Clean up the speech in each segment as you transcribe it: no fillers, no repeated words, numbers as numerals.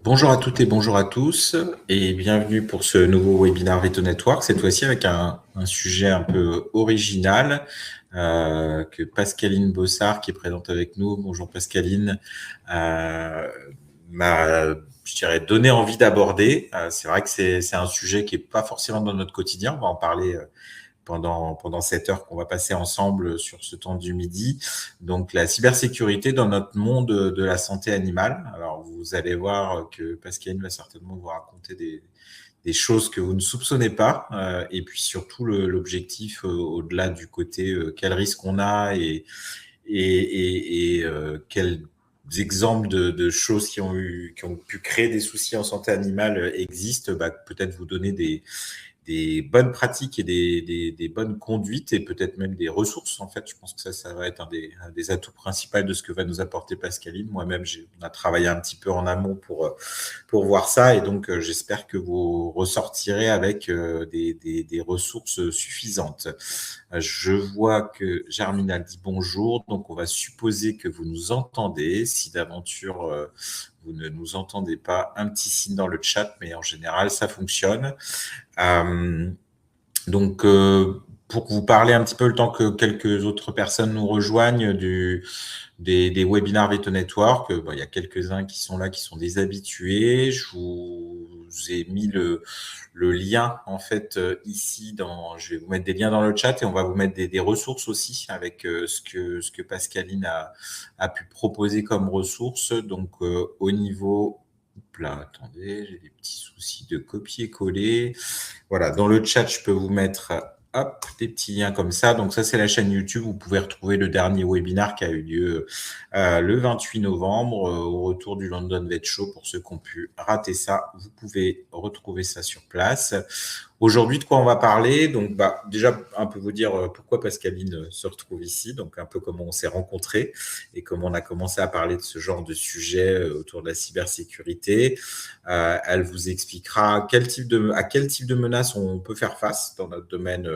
Bonjour à toutes et bonjour à tous et bienvenue pour ce nouveau webinaire Veto Network, cette fois-ci avec un sujet un peu original que Pascaline Bossard qui est présente avec nous. Bonjour Pascaline, m'a, je dirais, donné envie d'aborder. C'est vrai que c'est un sujet qui n'est pas forcément dans notre quotidien, on va en parler pendant cette heure qu'on va passer ensemble sur ce temps du midi. Donc, la cybersécurité dans notre monde de la santé animale. Alors, vous allez voir que Pascaline va certainement vous raconter des choses que vous ne soupçonnez pas. Et puis, surtout, l'objectif, au-delà du côté quel risque on a et quels exemples de choses qui ont pu créer des soucis en santé animale existent, peut-être vous donner des bonnes pratiques et des bonnes conduites et peut-être même des ressources. En fait, je pense que ça va être un des atouts principaux de ce que va nous apporter Pascaline. Moi-même, on a travaillé un petit peu en amont pour voir ça et donc j'espère que vous ressortirez avec des ressources suffisantes. Je vois que Germinal dit bonjour, donc on va supposer que vous nous entendez. Si d'aventure vous ne nous entendez pas, un petit signe dans le chat, mais en général ça fonctionne. Donc, pour vous parler un petit peu le temps que quelques autres personnes nous rejoignent des webinaires Veto Network, il y a quelques-uns qui sont là, qui sont des habitués. Je vous ai mis le lien en fait ici. Je vais vous mettre des liens dans le chat et on va vous mettre des ressources aussi avec ce que Pascaline a pu proposer comme ressources. Donc, au niveau... Là, attendez, j'ai des petits soucis de copier-coller. Voilà, dans le chat, je peux vous mettre des petits liens comme ça. Donc ça, c'est la chaîne YouTube. Vous pouvez retrouver le dernier webinaire qui a eu lieu le 28 novembre au retour du London Vet Show. Pour ceux qui ont pu rater ça, vous pouvez retrouver ça sur place. Aujourd'hui, de quoi on va parler? Donc, déjà, un peu vous dire pourquoi Pascaline se retrouve ici, donc un peu comment on s'est rencontrés et comment on a commencé à parler de ce genre de sujet autour de la cybersécurité. Elle vous expliquera à quel type de menaces on peut faire face dans notre domaine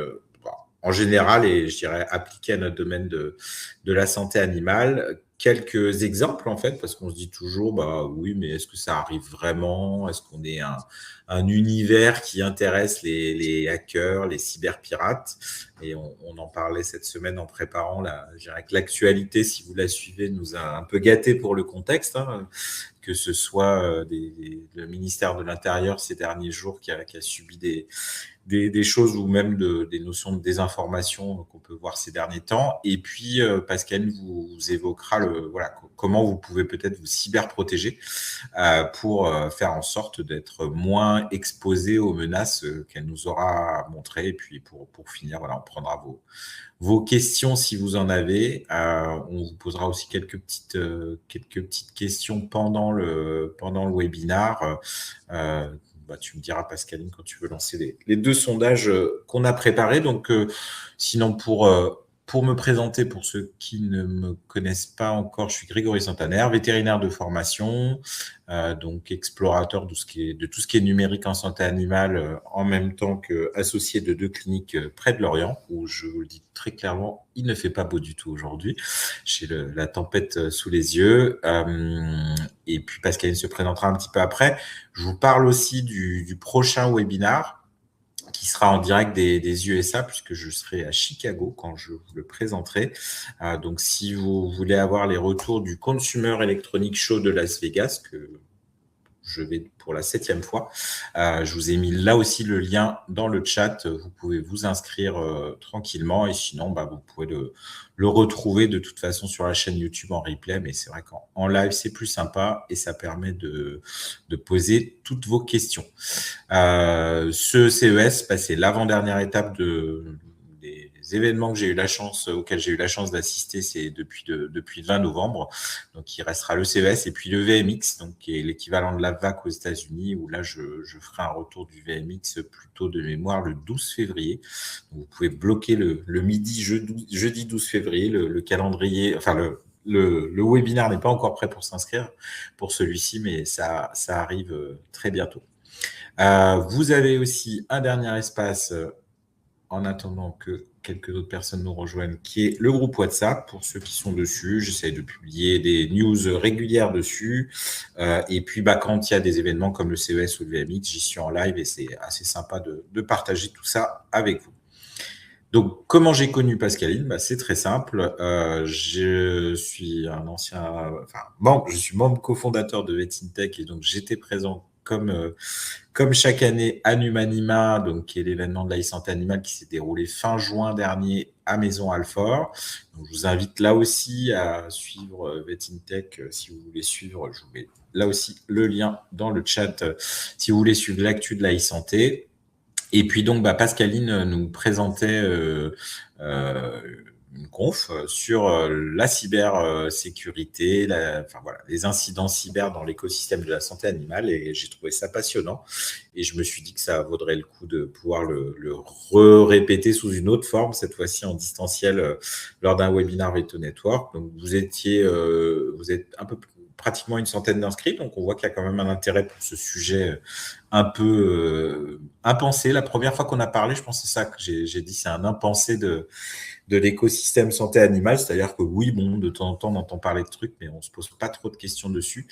en général et je dirais appliqué à notre domaine de la santé animale. Quelques exemples en fait, parce qu'on se dit toujours, oui, mais est-ce que ça arrive vraiment? Est-ce qu'on est un univers qui intéresse les hackers, les cyberpirates? Et on en parlait cette semaine en préparant je dirais que l'actualité, si vous la suivez, nous a un peu gâté pour le contexte, hein, que ce soit le ministère de l'Intérieur ces derniers jours qui a subi des choses ou même des notions de désinformation qu'on peut voir ces derniers temps. Et puis, Pascal vous évoquera comment vous pouvez peut-être vous cyberprotéger pour faire en sorte d'être moins exposé aux menaces qu'elle nous aura montrées. Et puis, pour finir, voilà, on prendra vos questions si vous en avez. On vous posera aussi quelques petites questions pendant le webinaire. Tu me diras, Pascaline, quand tu veux lancer les deux sondages qu'on a préparés. Donc, sinon, pour me présenter, pour ceux qui ne me connaissent pas encore, je suis Grégory Santaner, vétérinaire de formation, donc explorateur de tout ce qui est numérique en santé animale, en même temps qu'associé de 2 cliniques près de Lorient, où je vous le dis très clairement, il ne fait pas beau du tout aujourd'hui. J'ai la tempête sous les yeux. Et puis Pascaline se présentera un petit peu après. Je vous parle aussi du prochain webinaire qui sera en direct des USA, puisque je serai à Chicago quand je vous le présenterai. Donc, si vous voulez avoir les retours du Consumer Electronic Show de Las Vegas, que je vais pour la 7e fois. Je vous ai mis là aussi le lien dans le chat. Vous pouvez vous inscrire tranquillement et sinon, vous pouvez le retrouver de toute façon sur la chaîne YouTube en replay. Mais c'est vrai qu'en live, c'est plus sympa et ça permet de poser toutes vos questions. Ce CES, c'est l'avant-dernière étape des événements auxquels j'ai eu la chance d'assister, c'est depuis le 20 novembre. Donc, il restera le CES et puis le VMX, donc qui est l'équivalent de l'AVVAC aux États-Unis, où là, je ferai un retour du VMX plutôt de mémoire le 12 février. Donc, vous pouvez bloquer le midi jeudi 12 février, le calendrier, enfin le webinaire n'est pas encore prêt pour s'inscrire pour celui-ci, mais ça arrive très bientôt. Vous avez aussi un dernier espace en attendant que quelques autres personnes nous rejoignent, qui est le groupe WhatsApp. Pour ceux qui sont dessus, j'essaie de publier des news régulières dessus. Et puis, quand il y a des événements comme le CES ou le VMX, j'y suis en live et c'est assez sympa de partager tout ça avec vous. Donc, comment j'ai connu Pascaline? C'est très simple. Je suis je suis membre cofondateur de VetInTech et donc j'étais présent comme chaque année à Numanima, donc qui est l'événement de la e-santé animale qui s'est déroulé fin juin dernier à Maison Alfort. Donc, je vous invite là aussi à suivre VetInTech si vous voulez suivre. Je vous mets là aussi le lien dans le chat si vous voulez suivre l'actu de la e-santé. Et puis donc, Pascaline nous présentait une conf sur la cybersécurité, les incidents cyber dans l'écosystème de la santé animale, et j'ai trouvé ça passionnant. Et je me suis dit que ça vaudrait le coup de pouvoir le répéter sous une autre forme, cette fois-ci en distanciel, lors d'un webinaire Veto Network. Donc, vous êtes un peu pratiquement une centaine d'inscrits, donc on voit qu'il y a quand même un intérêt pour ce sujet un peu impensé. La première fois qu'on a parlé, je pense que c'est ça que j'ai dit, c'est un impensé de l'écosystème santé animale, c'est-à-dire que oui, de temps en temps, on entend parler de trucs, mais on se pose pas trop de questions dessus.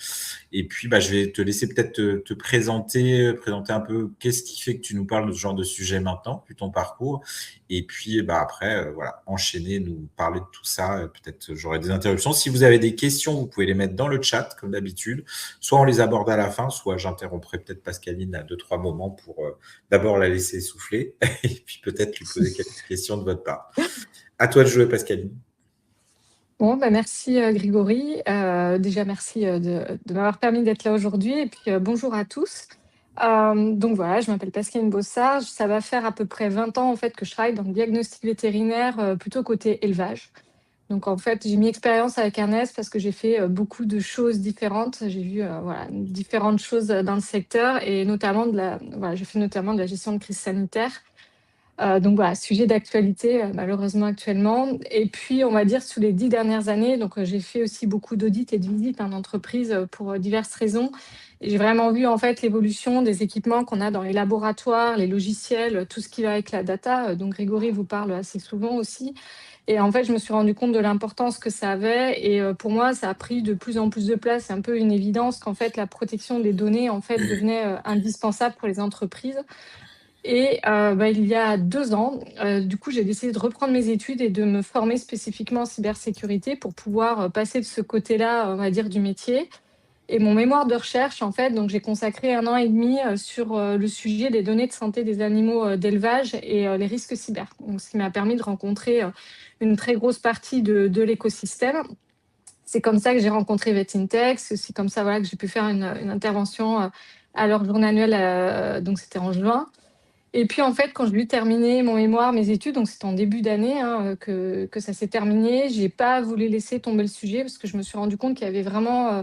Et puis, je vais te laisser peut-être te présenter un peu qu'est-ce qui fait que tu nous parles de ce genre de sujet maintenant, puis ton parcours. Et puis, après, enchaîner, nous parler de tout ça. Peut-être j'aurai des interruptions. Si vous avez des questions, vous pouvez les mettre dans le chat, comme d'habitude. Soit on les aborde à la fin, soit j'interromprai peut-être Pascaline à 2-3 moments pour d'abord la laisser souffler et puis peut-être lui poser quelques questions de votre part. À toi de jouer, Pascaline. Bon, merci Grégory. Déjà, merci de m'avoir permis d'être là aujourd'hui. Et puis, bonjour à tous. Donc voilà, je m'appelle Pascaline Bossard. Ça va faire à peu près 20 ans en fait, que je travaille dans le diagnostic vétérinaire, plutôt côté élevage. Donc en fait, j'ai mis expérience avec Ernest parce que j'ai fait beaucoup de choses différentes. J'ai vu différentes choses dans le secteur et notamment j'ai fait notamment de la gestion de crise sanitaire. Donc voilà, sujet d'actualité malheureusement actuellement. Et puis, on va dire, sous les 10 dernières années, donc j'ai fait aussi beaucoup d'audits et de visites d'entreprises pour diverses raisons. Et j'ai vraiment vu en fait l'évolution des équipements qu'on a dans les laboratoires, les logiciels, tout ce qui va avec la data. Donc Grégory vous parle assez souvent aussi. Et en fait, je me suis rendu compte de l'importance que ça avait. Et pour moi, ça a pris de plus en plus de place. C'est un peu une évidence qu'en fait, la protection des données en fait devenait indispensable pour les entreprises. Et il y a 2 ans, du coup, j'ai décidé de reprendre mes études et de me former spécifiquement en cybersécurité pour pouvoir passer de ce côté-là, on va dire, du métier. Et mon mémoire de recherche, en fait, donc j'ai consacré 1 an et demi sur le sujet des données de santé des animaux d'élevage et les risques cyber. Donc, ce qui m'a permis de rencontrer une très grosse partie de l'écosystème. C'est comme ça que j'ai rencontré VetInTech. C'est aussi comme ça que j'ai pu faire une intervention à leur journée annuelle, donc c'était en juin. Et puis, en fait, quand j'ai eu terminé mon mémoire, mes études, donc c'était en début d'année que ça s'est terminé, je n'ai pas voulu laisser tomber le sujet parce que je me suis rendu compte qu'il y avait vraiment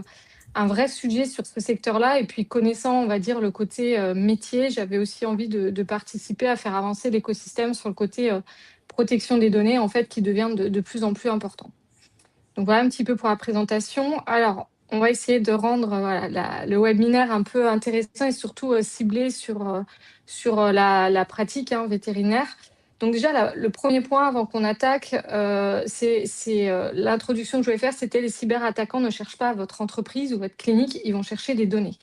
un vrai sujet sur ce secteur-là. Et puis, connaissant, on va dire, le côté métier, j'avais aussi envie de participer à faire avancer l'écosystème sur le côté protection des données, en fait, qui devient de plus en plus important. Donc, voilà un petit peu pour la présentation. Alors, on va essayer de rendre le webinaire un peu intéressant et surtout ciblé sur la pratique vétérinaire. Donc déjà, le premier point avant qu'on attaque, c'est l'introduction que je voulais faire, c'était les cyberattaquants ne cherchent pas votre entreprise ou votre clinique, ils vont chercher des données.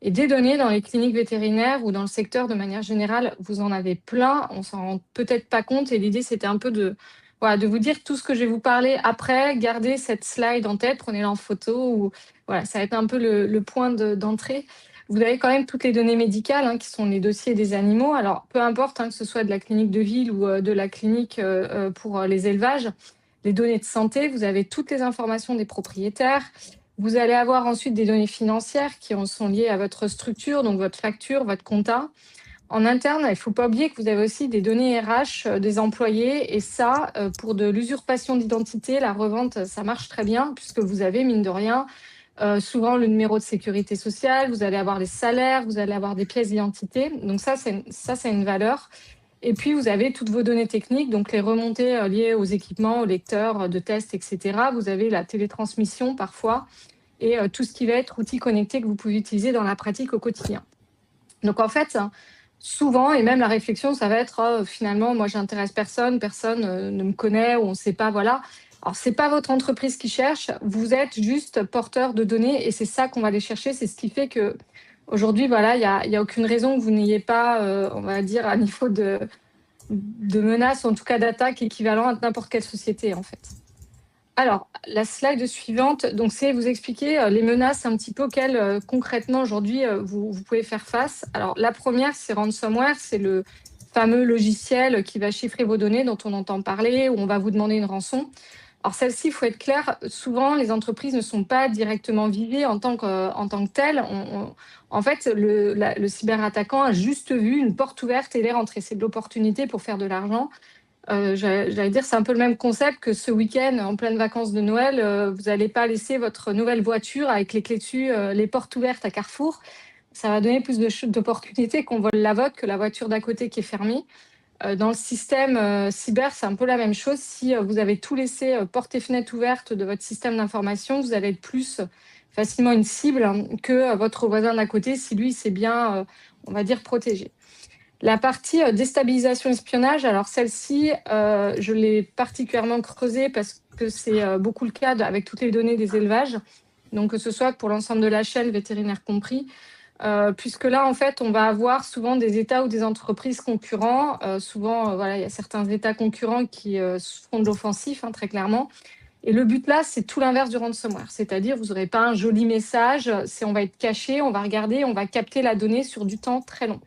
Et des données dans les cliniques vétérinaires ou dans le secteur de manière générale, vous en avez plein, on s'en rend peut-être pas compte. Et l'idée, c'était un peu de vous dire tout ce que je vais vous parler après. Gardez cette slide en tête, prenez-la en photo. Ça va être un peu le point d'entrée. Vous avez quand même toutes les données médicales qui sont les dossiers des animaux. Alors, peu importe que ce soit de la clinique de ville ou de la clinique pour les élevages, les données de santé, vous avez toutes les informations des propriétaires. Vous allez avoir ensuite des données financières qui sont liées à votre structure, donc votre facture, votre compta. En interne, il ne faut pas oublier que vous avez aussi des données RH des employés. Et ça, pour de l'usurpation d'identité, la revente, ça marche très bien puisque vous avez, mine de rien, souvent le numéro de sécurité sociale, vous allez avoir les salaires, vous allez avoir des pièces d'identité. Donc ça, c'est une valeur. Et puis, vous avez toutes vos données techniques, donc les remontées liées aux équipements, aux lecteurs de tests, etc. Vous avez la télétransmission parfois et tout ce qui va être outils connectés que vous pouvez utiliser dans la pratique au quotidien. Donc en fait, souvent, et même la réflexion, ça va être finalement, moi, j'intéresse personne, personne ne me connaît ou on ne sait pas, voilà. Alors, c'est pas votre entreprise qui cherche, vous êtes juste porteur de données et c'est ça qu'on va aller chercher. C'est ce qui fait que aujourd'hui, voilà, il y a aucune raison que vous n'ayez pas, on va dire, un niveau de menace, en tout cas d'attaque équivalent à n'importe quelle société, en fait. Alors, la slide suivante, donc c'est vous expliquer les menaces un petit peu auxquelles concrètement aujourd'hui vous pouvez faire face. Alors, la première, c'est ransomware, c'est le fameux logiciel qui va chiffrer vos données dont on entend parler, où on va vous demander une rançon. Alors, celle-ci, il faut être clair, souvent les entreprises ne sont pas directement visées en tant que telles. En fait, le cyberattaquant a juste vu une porte ouverte et il est rentré. C'est de l'opportunité pour faire de l'argent. J'allais dire, c'est un peu le même concept que ce week-end, en pleine vacances de Noël, vous n'allez pas laisser votre nouvelle voiture avec les clés dessus, les portes ouvertes à Carrefour. Ça va donner plus d'opportunités qu'on vole la vôtre que la voiture d'à côté qui est fermée. Dans le système cyber, c'est un peu la même chose. Si vous avez tout laissé portes et fenêtres ouvertes de votre système d'information, vous allez être plus facilement une cible que votre voisin d'à côté si lui, c'est bien, on va dire, protégé. La partie déstabilisation espionnage, alors celle-ci, je l'ai particulièrement creusée parce que c'est beaucoup le cas avec toutes les données des élevages, donc que ce soit pour l'ensemble de la chaîne, vétérinaire compris, puisque là, en fait, on va avoir souvent des États ou des entreprises concurrents. Souvent, voilà, il y a certains États concurrents qui font de l'offensif, très clairement. Et le but là, c'est tout l'inverse du ransomware, c'est-à-dire vous n'aurez pas un joli message, on va être caché, on va regarder, on va capter la donnée sur du temps très long.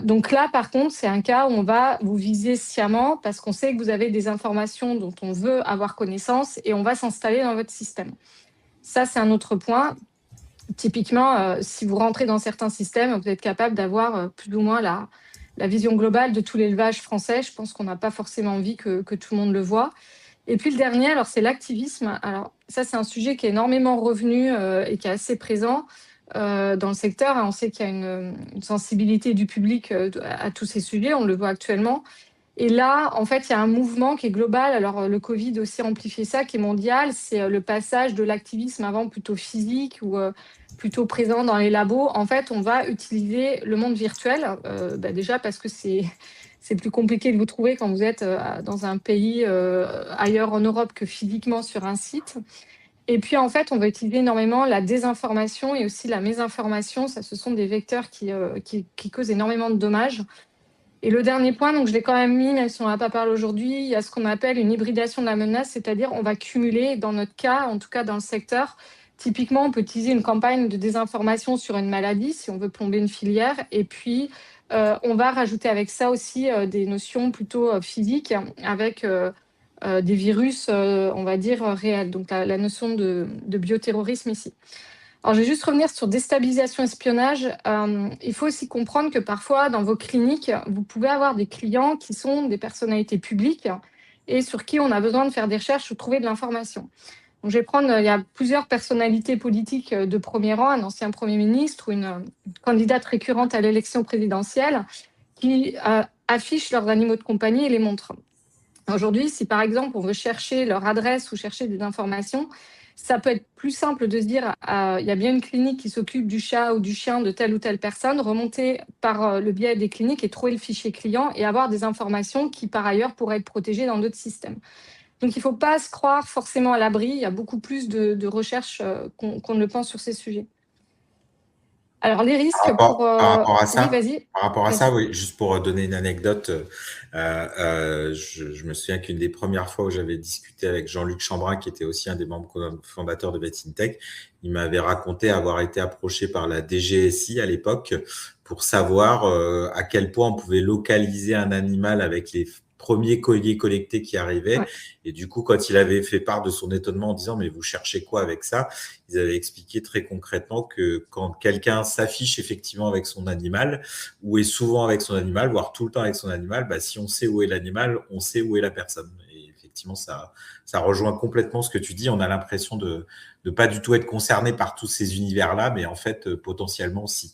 Donc là, par contre, c'est un cas où on va vous viser sciemment parce qu'on sait que vous avez des informations dont on veut avoir connaissance et on va s'installer dans votre système. Ça, c'est un autre point. Typiquement, si vous rentrez dans certains systèmes, vous êtes capable d'avoir plus ou moins la vision globale de tout l'élevage français. Je pense qu'on n'a pas forcément envie que tout le monde le voit. Et puis le dernier, alors c'est l'activisme. Alors ça, c'est un sujet qui est énormément revenu et qui est assez présent dans le secteur. On sait qu'il y a une sensibilité du public à tous ces sujets, on le voit actuellement. Et là, en fait, il y a un mouvement qui est global. Alors, le Covid aussi a amplifié ça, qui est mondial. C'est le passage de l'activisme avant plutôt physique ou plutôt présent dans les labos. En fait, on va utiliser le monde virtuel, déjà parce que c'est plus compliqué de vous trouver quand vous êtes dans un pays ailleurs en Europe que physiquement sur un site. Et puis, en fait, on va utiliser énormément la désinformation et aussi la mésinformation. Ça, ce sont des vecteurs qui causent énormément de dommages. Et le dernier point, donc je l'ai quand même mis, même si on n'a pas parlé aujourd'hui, il y a ce qu'on appelle une hybridation de la menace, c'est-à-dire on va cumuler, dans notre cas, en tout cas dans le secteur, typiquement on peut utiliser une campagne de désinformation sur une maladie, si on veut plomber une filière, et puis on va rajouter avec ça aussi des notions plutôt physiques, avec des virus, on va dire, réels, donc la notion de bioterrorisme ici. Alors, je vais juste revenir sur déstabilisation espionnage. Il faut aussi comprendre que parfois, dans vos cliniques, vous pouvez avoir des clients qui sont des personnalités publiques et sur qui on a besoin de faire des recherches ou trouver de l'information. Donc, je vais prendre, il y a plusieurs personnalités politiques de premier rang, un ancien Premier ministre ou une candidate récurrente à l'élection présidentielle qui affichent leurs animaux de compagnie et les montrent. Aujourd'hui, si par exemple, on veut chercher leur adresse ou chercher des informations, ça peut être plus simple de se dire il y a bien une clinique qui s'occupe du chat ou du chien de telle ou telle personne, remonter par le biais des cliniques et trouver le fichier client et avoir des informations qui, par ailleurs, pourraient être protégées dans d'autres systèmes. Donc, il ne faut pas se croire forcément à l'abri. Il y a beaucoup plus de recherches qu'on ne le pense sur ces sujets. Alors, les risques Par rapport à Oui, ça, vas-y. oui, juste pour donner une anecdote, je me souviens qu'une des premières fois où j'avais discuté avec Jean-Luc Chambrin, qui était aussi un des membres fondateurs de VetIntech, il m'avait raconté avoir été approché par la DGSI à l'époque pour savoir à quel point on pouvait localiser un animal avec les premiers colis collectés qui arrivaient. Ouais. Et du coup, quand il avait fait part de son étonnement en disant « mais vous cherchez quoi avec ça ?» Ils avaient expliqué très concrètement que quand quelqu'un s'affiche effectivement avec son animal, ou est souvent avec son animal, voire tout le temps avec son animal, si on sait où est l'animal, on sait où est la personne. Et effectivement, ça rejoint complètement ce que tu dis. On a l'impression de ne pas du tout être concerné par tous ces univers-là, mais en fait, potentiellement, si.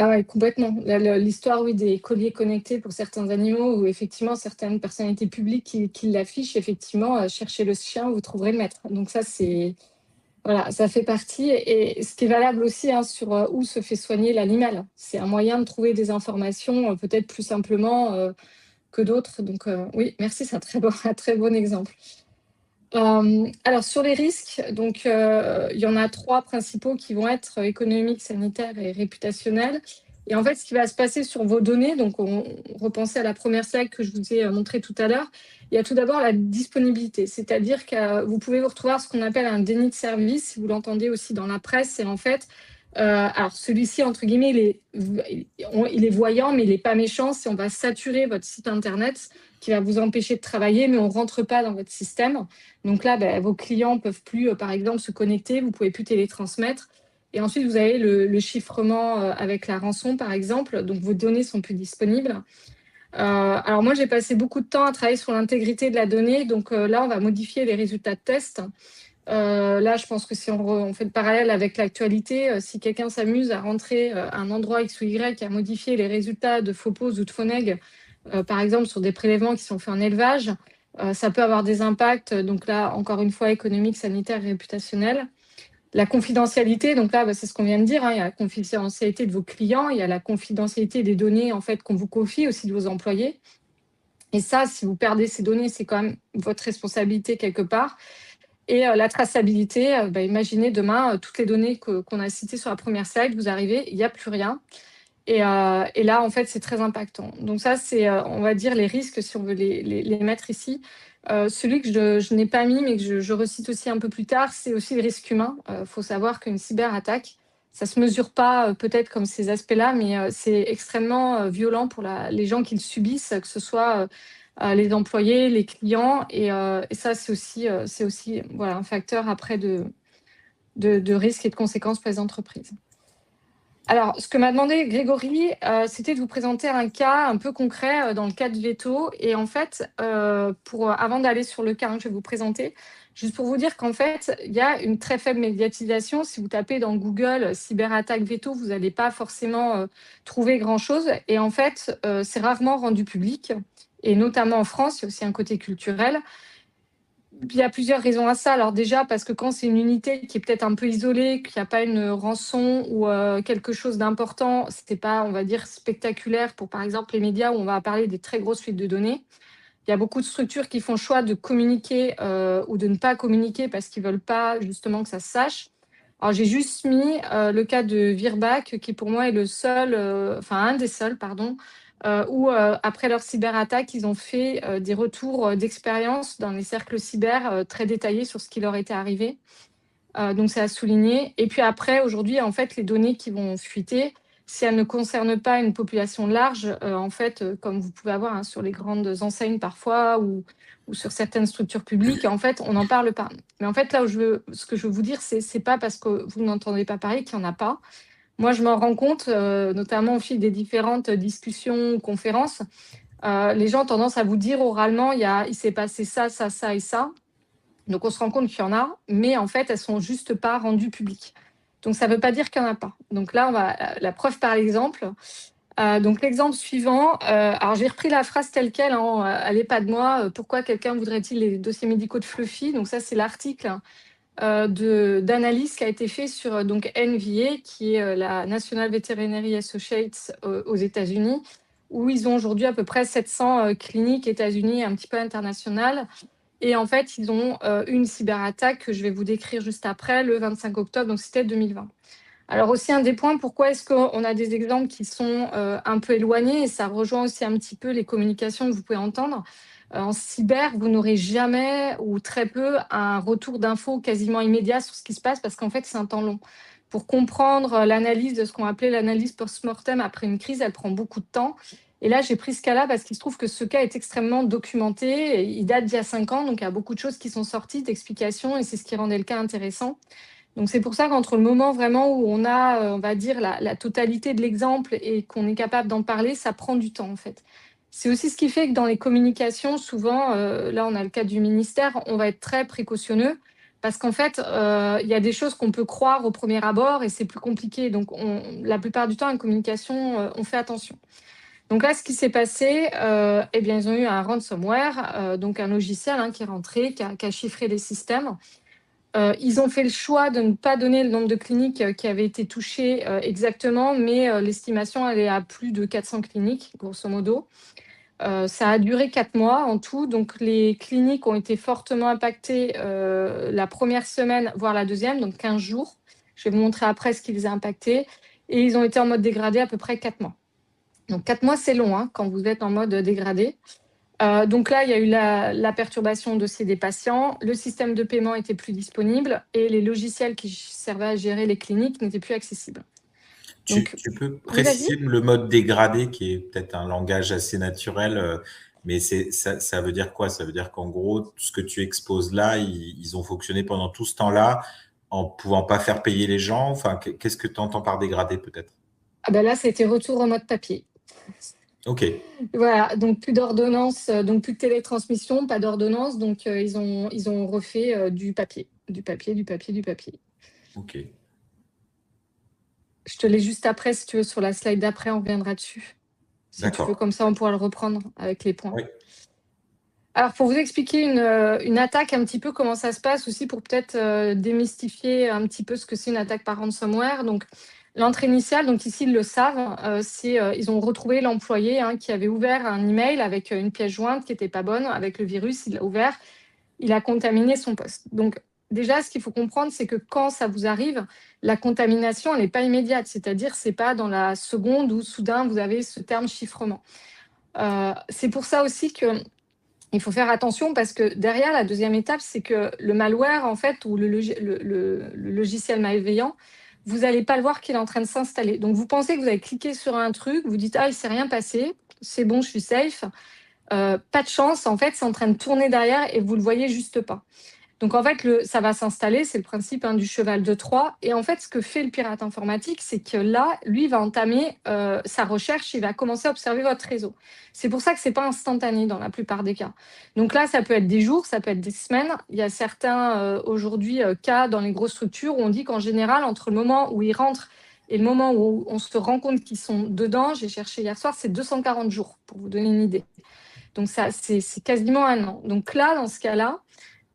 Ah ouais, complètement. L'histoire, oui, des colliers connectés pour certains animaux où effectivement certaines personnalités publiques qui l'affichent, effectivement, cherchez le chien, vous trouverez le maître. Donc ça, c'est Voilà, ça fait partie. Et ce qui est valable aussi hein, sur où se fait soigner l'animal. C'est un moyen de trouver des informations peut-être plus simplement que d'autres. Donc oui, merci, c'est un très bon, un très bon exemple. Alors sur les risques, donc il y en a 3 principaux qui vont être économiques, sanitaires et réputationnels. Et en fait, ce qui va se passer sur vos données, donc on repensait à la première slide que je vous ai montrée tout à l'heure, il y a tout d'abord la disponibilité, c'est-à-dire que vous pouvez vous retrouver à ce qu'on appelle un déni de service, si vous l'entendez aussi dans la presse, c'est en fait, alors celui-ci, entre guillemets, il est voyant, mais il n'est pas méchant, c'est on va saturer votre site internet qui va vous empêcher de travailler, mais on ne rentre pas dans votre système. Donc là, vos clients ne peuvent plus, par exemple, se connecter, vous ne pouvez plus télétransmettre. Et ensuite, vous avez le chiffrement avec la rançon, par exemple. Donc, vos données sont plus disponibles. Alors moi, j'ai passé beaucoup de temps à travailler sur l'intégrité de la donnée. Donc là, on va modifier les résultats de tests. Là, je pense que si on fait le parallèle avec l'actualité, si quelqu'un s'amuse à rentrer un endroit X ou Y, à modifier les résultats de faux poses ou de faux neg, par exemple sur des prélèvements qui sont faits en élevage, ça peut avoir des impacts, donc là, encore une fois, économiques, sanitaires et réputationnels. La confidentialité, donc là, c'est ce qu'on vient de dire, hein, il y a la confidentialité de vos clients, il y a la confidentialité des données en fait, qu'on vous confie, aussi de vos employés. Et ça, si vous perdez ces données, c'est quand même votre responsabilité quelque part. Et la traçabilité, imaginez demain, toutes les données qu'on a citées sur la première slide, vous arrivez, il n'y a plus rien. Et là, en fait, c'est très impactant. Donc ça, c'est, on va dire, les risques, si on veut les mettre ici. Celui que je n'ai pas mis, mais que je recite aussi un peu plus tard, c'est aussi le risque humain. Il faut savoir qu'une cyberattaque, ça ne se mesure pas peut-être comme ces aspects-là, mais c'est extrêmement violent pour les gens qui le subissent, que ce soit les employés, les clients. Et ça, c'est aussi voilà, un facteur après de risque et de conséquences pour les entreprises. Alors, ce que m'a demandé Grégory, c'était de vous présenter un cas un peu concret dans le cas de Veto. Et en fait, avant d'aller sur le cas que je vais vous présenter, juste pour vous dire qu'en fait, il y a une très faible médiatisation. Si vous tapez dans Google cyberattaque Veto, vous n'allez pas forcément trouver grand-chose. Et en fait, c'est rarement rendu public. Et notamment en France, il y a aussi un côté culturel. Il y a plusieurs raisons à ça. Alors déjà, parce que quand c'est une unité qui est peut-être un peu isolée, qu'il n'y a pas une rançon ou quelque chose d'important, ce n'est pas, on va dire, spectaculaire pour, par exemple, les médias où on va parler des très grosses fuites de données. Il y a beaucoup de structures qui font le choix de communiquer ou de ne pas communiquer parce qu'ils ne veulent pas justement que ça se sache. Alors j'ai juste mis le cas de Virbac, qui pour moi est le seul, un des seuls, pardon, où après leur cyberattaque, ils ont fait des retours d'expérience dans les cercles cyber très détaillés sur ce qui leur était arrivé. Donc c'est à souligner. Et puis après, aujourd'hui, en fait, les données qui vont fuiter, si elles ne concernent pas une population large, en fait, comme vous pouvez avoir sur les grandes enseignes parfois ou sur certaines structures publiques, en fait, on n'en parle pas. Mais en fait, là où ce que je veux vous dire, c'est pas parce que vous n'entendez pas parler qu'il n'y en a pas. Moi, je m'en rends compte, notamment au fil des différentes discussions ou conférences. Les gens ont tendance à vous dire oralement, il s'est passé ça, ça, ça et ça. Donc, on se rend compte qu'il y en a, mais en fait, elles ne sont juste pas rendues publiques. Donc, ça ne veut pas dire qu'il n'y en a pas. Donc là, on va la preuve par l'exemple. Donc, l'exemple suivant, alors j'ai repris la phrase telle quelle, hein, elle n'est pas de moi. Pourquoi quelqu'un voudrait-il les dossiers médicaux de Fluffy? Donc, ça, c'est l'article d'analyse qui a été fait sur donc NVA, qui est la National Veterinary Associates aux États-Unis, où ils ont aujourd'hui à peu près 700 cliniques États-Unis et un petit peu internationales. Et en fait, ils ont une cyberattaque que je vais vous décrire juste après, le 25 octobre, donc c'était 2020. Alors aussi un des points, pourquoi est-ce qu'on a des exemples qui sont un peu éloignés, et ça rejoint aussi un petit peu les communications que vous pouvez entendre. En cyber, vous n'aurez jamais ou très peu un retour d'infos quasiment immédiat sur ce qui se passe parce qu'en fait, c'est un temps long. Pour comprendre l'analyse de ce qu'on appelait l'analyse post-mortem après une crise, elle prend beaucoup de temps. Et là, j'ai pris ce cas-là parce qu'il se trouve que ce cas est extrêmement documenté. Il date d'il y a 5 ans, donc il y a beaucoup de choses qui sont sorties d'explications et c'est ce qui rendait le cas intéressant. Donc c'est pour ça qu'entre le moment vraiment où on a, on va dire, la totalité de l'exemple et qu'on est capable d'en parler, ça prend du temps en fait. C'est aussi ce qui fait que dans les communications, souvent, là on a le cas du ministère, on va être très précautionneux parce qu'en fait, il y a des choses qu'on peut croire au premier abord et c'est plus compliqué. Donc la plupart du temps, en communication, on fait attention. Donc là, ce qui s'est passé, eh bien, ils ont eu un ransomware, donc un logiciel qui est rentré, qui a chiffré les systèmes. Ils ont fait le choix de ne pas donner le nombre de cliniques qui avaient été touchées exactement, mais l'estimation, elle est à plus de 400 cliniques, grosso modo. Ça a duré 4 mois en tout, donc les cliniques ont été fortement impactées la première semaine, voire la deuxième, donc 15 jours. Je vais vous montrer après ce qui les a impactés. Et ils ont été en mode dégradé à peu près 4 mois. Donc 4 mois, c'est long quand vous êtes en mode dégradé. Donc là, il y a eu la perturbation au dossier des patients, le système de paiement était plus disponible et les logiciels qui servaient à gérer les cliniques n'étaient plus accessibles. Donc, Tu peux oui, vas-y. préciser le mode dégradé, qui est peut-être un langage assez naturel, mais ça veut dire quoi? Ça veut dire qu'en gros, tout ce que tu exposes là, ils ont fonctionné pendant tout ce temps-là en pouvant pas faire payer les gens. Enfin, qu'est-ce que tu entends par dégradé peut-être? Ah ben là, c'était retour en mode papier. Ok, Voilà, donc plus d'ordonnance, donc plus de télétransmission, pas d'ordonnance, donc ils ont refait du papier, du papier, du papier, du papier. ok. Je te l'ai juste après, si tu veux, sur la slide d'après, on reviendra dessus. Si tu veux, D'accord. comme ça, on pourra le reprendre avec les points. Oui. Alors, pour vous expliquer une attaque, un petit peu comment ça se passe aussi, pour peut-être démystifier un petit peu ce que c'est une attaque par ransomware. Donc, l'entrée initiale, donc ici, ils le savent, ils ont retrouvé l'employé qui avait ouvert un email avec une pièce jointe qui n'était pas bonne, avec le virus, il l'a ouvert, il a contaminé son poste. Donc, déjà, ce qu'il faut comprendre, c'est que quand ça vous arrive, la contamination, elle n'est pas immédiate, c'est-à-dire c'est pas dans la seconde où soudain vous avez ce terme chiffrement. C'est pour ça aussi que il faut faire attention, parce que derrière, la deuxième étape, c'est que le malware, en fait, ou le logiciel malveillant, vous n'allez pas le voir qu'il est en train de s'installer. Donc, vous pensez que vous avez cliqué sur un truc, vous dites « Ah, il ne s'est rien passé, c'est bon, je suis safe ». Pas de chance, en fait, c'est en train de tourner derrière et vous ne le voyez juste pas. Donc, en fait, ça va s'installer, c'est le principe du cheval de Troie. Et en fait, ce que fait le pirate informatique, c'est que là, lui, va entamer sa recherche, il va commencer à observer votre réseau. C'est pour ça que ce n'est pas instantané dans la plupart des cas. Donc là, ça peut être des jours, ça peut être des semaines. Il y a certains, aujourd'hui, cas dans les grosses structures où on dit qu'en général, entre le moment où ils rentrent et le moment où on se rend compte qu'ils sont dedans, j'ai cherché hier soir, c'est 240 jours, pour vous donner une idée. Donc ça, c'est quasiment un an. Donc là, dans ce cas-là,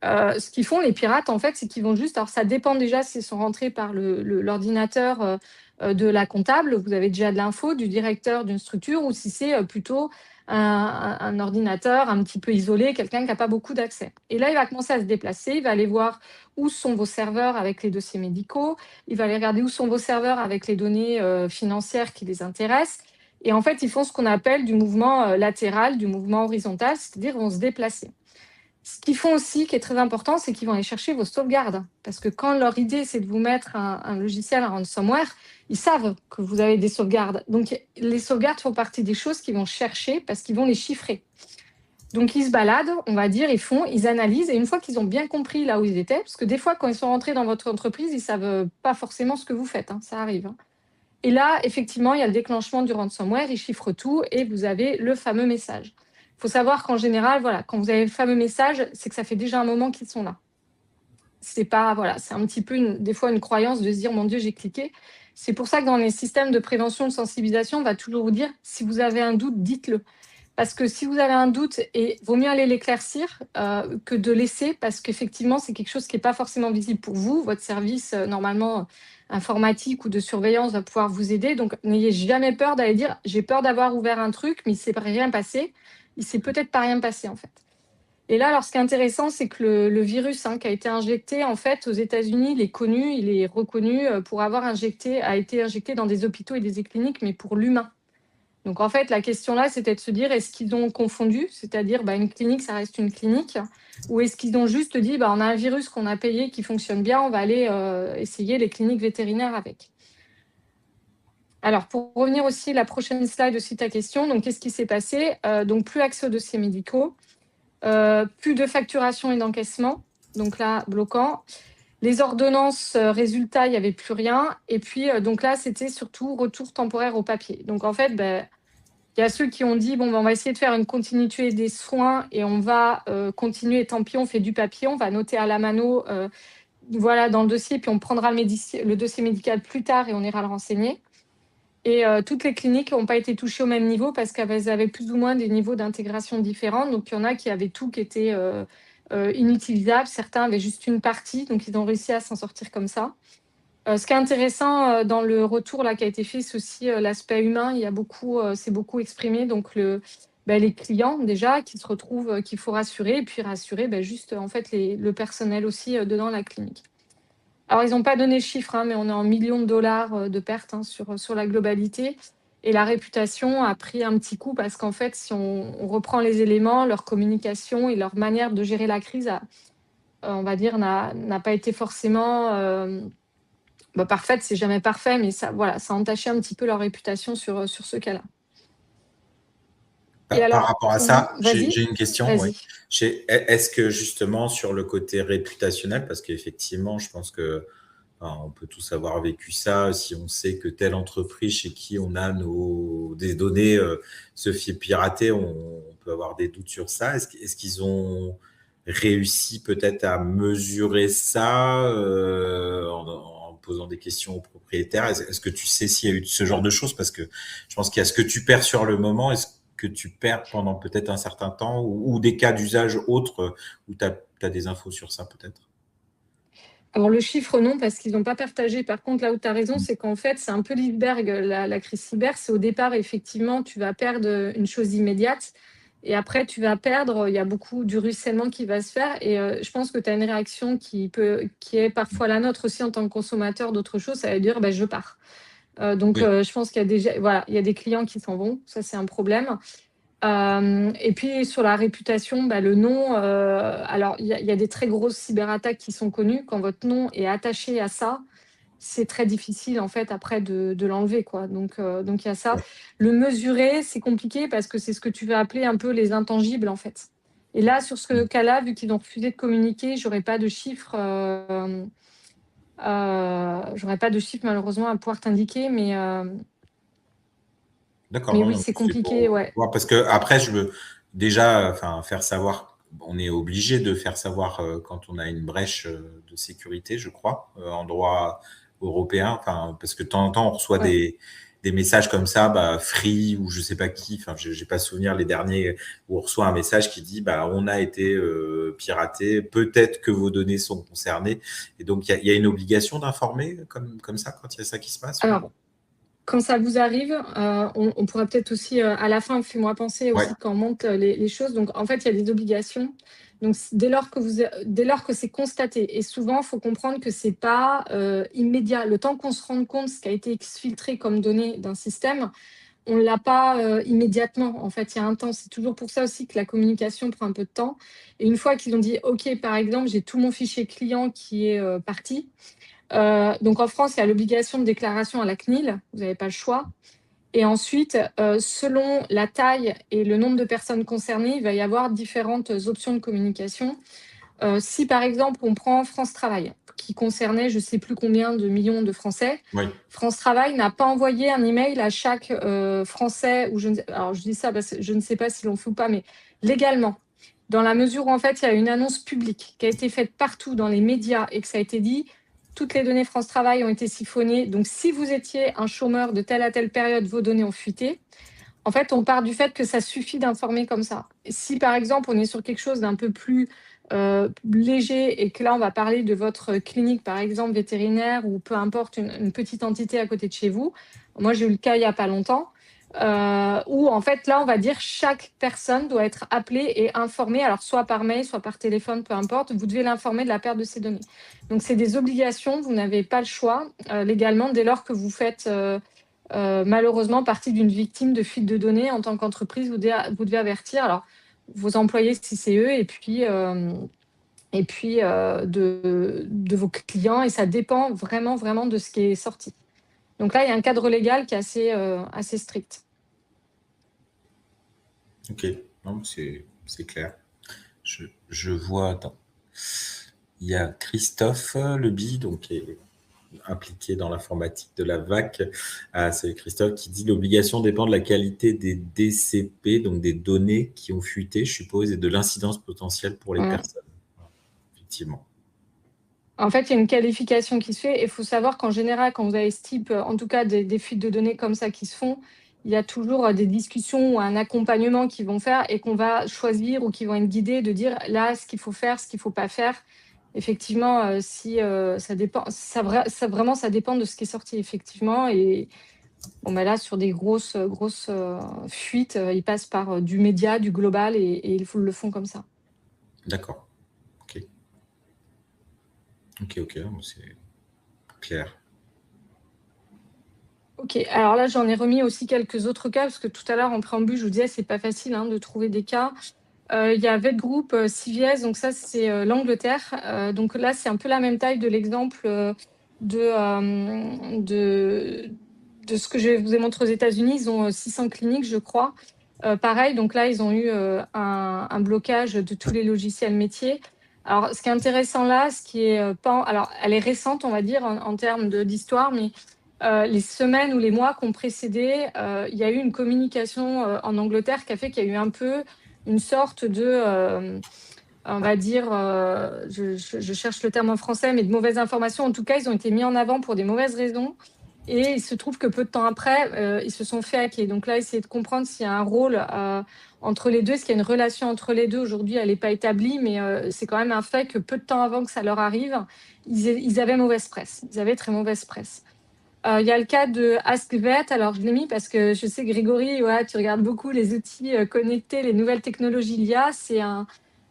ce qu'ils font, les pirates, en fait, c'est qu'ils vont juste... Alors, ça dépend déjà s'ils sont rentrés par l'ordinateur de la comptable, vous avez déjà de l'info, du directeur d'une structure, ou si c'est plutôt un ordinateur un petit peu isolé, quelqu'un qui n'a pas beaucoup d'accès. Et là, il va commencer à se déplacer, il va aller voir où sont vos serveurs avec les dossiers médicaux, il va aller regarder où sont vos serveurs avec les données financières qui les intéressent. Et en fait, ils font ce qu'on appelle du mouvement latéral, du mouvement horizontal, c'est-à-dire vont se déplacer. Ce qu'ils font aussi, qui est très important, c'est qu'ils vont aller chercher vos sauvegardes. Parce que quand leur idée, c'est de vous mettre un logiciel, un ransomware, ils savent que vous avez des sauvegardes. Donc, les sauvegardes font partie des choses qu'ils vont chercher parce qu'ils vont les chiffrer. Donc, ils se baladent, on va dire, ils analysent. Et une fois qu'ils ont bien compris là où ils étaient, parce que des fois, quand ils sont rentrés dans votre entreprise, ils ne savent pas forcément ce que vous faites. Ça arrive. Et là, effectivement, il y a le déclenchement du ransomware, ils chiffrent tout et vous avez le fameux message. Il faut savoir qu'en général, voilà, quand vous avez le fameux message, c'est que ça fait déjà un moment qu'ils sont là. C'est pas, voilà, c'est un petit peu des fois une croyance de se dire mon Dieu, j'ai cliqué. C'est pour ça que dans les systèmes de prévention, de sensibilisation, on va toujours vous dire si vous avez un doute, dites-le. Parce que si vous avez un doute, et vaut mieux aller l'éclaircir que de laisser, parce qu'effectivement, c'est quelque chose qui n'est pas forcément visible pour vous. Votre service, normalement, informatique ou de surveillance va pouvoir vous aider. Donc, n'ayez jamais peur d'aller dire j'ai peur d'avoir ouvert un truc, mais il ne s'est rien passé. Il ne s'est peut-être pas rien passé, en fait. Et là, alors, ce qui est intéressant, c'est que le virus qui a été injecté, en fait, aux États-Unis, il est connu, il est reconnu pour avoir a été injecté dans des hôpitaux et des cliniques, mais pour l'humain. Donc, en fait, la question là, c'était de se dire, est-ce qu'ils ont confondu? C'est-à-dire, une clinique, ça reste une clinique. Ou est-ce qu'ils ont juste dit, on a un virus qu'on a payé, qui fonctionne bien, on va aller essayer les cliniques vétérinaires avec. Alors, pour revenir aussi, la prochaine slide aussi, ta question. Donc, qu'est-ce qui s'est passé? Donc, plus accès aux dossiers médicaux, plus de facturation et d'encaissement. Donc là, bloquant. Les ordonnances, résultat, il n'y avait plus rien. Et puis, donc là, c'était surtout retour temporaire au papier. Donc, en fait, il y a ceux qui ont dit, on va essayer de faire une continuité des soins et on va continuer, tant pis, on fait du papier, on va noter à la mano dans le dossier, puis on prendra le dossier médical plus tard et on ira le renseigner. Et toutes les cliniques n'ont pas été touchées au même niveau parce qu'elles avaient plus ou moins des niveaux d'intégration différents. Donc, il y en a qui avaient tout qui était inutilisables. Certains avaient juste une partie, donc ils ont réussi à s'en sortir comme ça. Ce qui est intéressant dans le retour là, qui a été fait, c'est aussi l'aspect humain. Il y a beaucoup, c'est beaucoup exprimé. Donc, les clients, déjà, qui se retrouvent, qu'il faut rassurer, et puis rassurer juste en fait le personnel aussi dedans la clinique. Alors, ils n'ont pas donné le chiffre, hein, mais on est en millions de dollars de pertes sur la globalité. Et la réputation a pris un petit coup parce qu'en fait, si on reprend les éléments, leur communication et leur manière de gérer la crise, on va dire, n'a pas été forcément parfaite. C'est jamais parfait, mais ça, voilà, ça a entaché un petit peu leur réputation sur ce cas-là. Et Par alors, rapport à ça, j'ai vas-y, une question. Oui. vas-y. Est-ce que justement sur le côté réputationnel, parce qu'effectivement, je pense que on peut tous avoir vécu ça, si on sait que telle entreprise chez qui on a des données se fait pirater, on peut avoir des doutes sur ça. Est-ce qu'ils ont réussi peut-être à mesurer ça en posant des questions aux propriétaires? Est-ce que tu sais s'il y a eu ce genre de choses? Parce que je pense qu'il y a ce que tu perds sur le moment, est-ce que tu perds pendant peut-être un certain temps, ou des cas d'usage autres où tu as des infos sur ça peut-être? Alors, le chiffre, non, parce qu'ils n'ont pas partagé. Par contre, là où tu as raison, c'est qu'en fait, c'est un peu l'iceberg, la crise cyber. C'est au départ, effectivement, tu vas perdre une chose immédiate. Et après, tu vas perdre, il y a beaucoup du ruissellement qui va se faire. Et je pense que tu as une réaction qui est parfois la nôtre aussi en tant que consommateur d'autre chose. Ça va dire, je pars. Donc, Oui. je pense qu'il y a déjà, voilà, il y a des clients qui s'en vont. Ça, c'est un problème. Et puis sur la réputation, le nom, alors il y a des très grosses cyberattaques qui sont connues. Quand votre nom est attaché à ça, c'est très difficile en fait après de l'enlever, quoi. Donc il y a ça. Le mesurer, c'est compliqué parce que c'est ce que tu vas appeler un peu les intangibles, en fait. Et là, sur ce cas-là, vu qu'ils ont refusé de communiquer, j'aurais pas de chiffres, malheureusement à pouvoir t'indiquer, D'accord, mais non, oui, non, c'est c'est compliqué, pour ouais. voir, parce que après, je veux déjà, enfin, faire savoir. On est obligé de faire savoir quand on a une brèche de sécurité, je crois, en droit européen. Enfin, parce que de temps en temps, on reçoit Ouais. des messages comme ça, Free ou je sais pas qui. Enfin, j'ai pas souvenir les derniers où on reçoit un message qui dit, on a été piraté. Peut-être que vos données sont concernées. Et donc, il y a une obligation d'informer comme ça quand il y a ça qui se passe. Alors, quand ça vous arrive, on pourra peut-être aussi, à la fin, fais-moi penser Ouais. aussi quand on monte les choses. Donc, en fait, il y a des obligations. Donc, dès lors que c'est constaté, et souvent, il faut comprendre que c'est pas immédiat. Le temps qu'on se rende compte ce qui a été exfiltré comme données d'un système, on ne l'a pas immédiatement. En fait, il y a un temps. C'est toujours pour ça aussi que la communication prend un peu de temps. Et une fois qu'ils ont dit, OK, par exemple, j'ai tout mon fichier client qui est parti. Donc en France, il y a l'obligation de déclaration à la CNIL, vous n'avez pas le choix. Et ensuite, selon la taille et le nombre de personnes concernées, il va y avoir différentes options de communication. Si par exemple, on prend France Travail, qui concernait je ne sais plus combien de millions de Français, Oui. France Travail n'a pas envoyé un email à chaque Français, alors je dis ça parce que je ne sais pas s'ils l'ont fait ou pas, mais légalement, dans la mesure où en fait, il y a une annonce publique qui a été faite partout dans les médias et que ça a été dit, toutes les données France Travail ont été siphonnées. Donc, si vous étiez un chômeur de telle à telle période, vos données ont fuité. En fait, on part du fait que ça suffit d'informer comme ça. Si, par exemple, on est sur quelque chose d'un peu plus léger et que là, on va parler de votre clinique, par exemple, vétérinaire ou peu importe, une petite entité à côté de chez vous. Moi, j'ai eu le cas il n'y a pas longtemps. Où en fait là on va dire chaque personne doit être appelée et informée, alors soit par mail, soit par téléphone, peu importe, vous devez l'informer de la perte de ses données. Donc c'est des obligations, vous n'avez pas le choix légalement dès lors que vous faites malheureusement partie d'une victime de fuite de données en tant qu'entreprise, vous devez avertir alors vos employés si c'est eux et puis de vos clients, et ça dépend vraiment vraiment de ce qui est sorti. Donc là il y a un cadre légal qui est assez strict. Ok, non, c'est clair. Je vois, attends. Il y a Christophe Leby, donc qui est impliqué dans l'informatique de la VAC. Ah, c'est Christophe qui dit l'obligation dépend de la qualité des DCP, donc des données qui ont fuité, je suppose, et de l'incidence potentielle pour les Ouais. personnes. Effectivement. En fait, il y a une qualification qui se fait et il faut savoir qu'en général, quand vous avez ce type, en tout cas des fuites de données comme ça qui se font, il y a toujours des discussions ou un accompagnement qu'ils vont faire et qu'on va choisir ou qui vont être guidés de dire là ce qu'il faut faire, ce qu'il ne faut pas faire. Effectivement, si ça dépend, vraiment, ça dépend de ce qui est sorti, effectivement. Et bon, bah là, sur des grosses fuites, ils passent par du média, du global, et ils le font comme ça. D'accord. Ok. Ok, c'est clair. Ok, alors là, j'en ai remis aussi quelques autres cas, parce que tout à l'heure, en préambule, je vous disais, c'est pas facile de trouver des cas. Il y a Vet Group CVS, donc ça, c'est l'Angleterre. Donc là, c'est un peu la même taille de l'exemple de ce que je vous ai montré aux États-Unis. Ils ont 600 cliniques, je crois. Pareil, donc là, ils ont eu un blocage de tous les logiciels métiers. Alors, ce qui est intéressant là, ce qui est pas, alors, elle est récente, on va dire, en termes d'histoire, mais les semaines ou les mois qui ont précédé, il y a eu une communication en Angleterre qui a fait qu'il y a eu un peu une sorte de, on va dire, je cherche le terme en français, mais de mauvaises informations. En tout cas, ils ont été mis en avant pour des mauvaises raisons. Et il se trouve que peu de temps après, ils se sont fait hacker. Donc là, essayer de comprendre s'il y a un rôle entre les deux, est-ce qu'il y a une relation entre les deux. Aujourd'hui, elle n'est pas établie, mais c'est quand même un fait que peu de temps avant que ça leur arrive, ils avaient mauvaise presse. Ils avaient très mauvaise presse. Il y a le cas de AskVet. Alors, je l'ai mis parce que je sais, Grégory, tu regardes beaucoup les outils connectés, les nouvelles technologies l'IA. C'est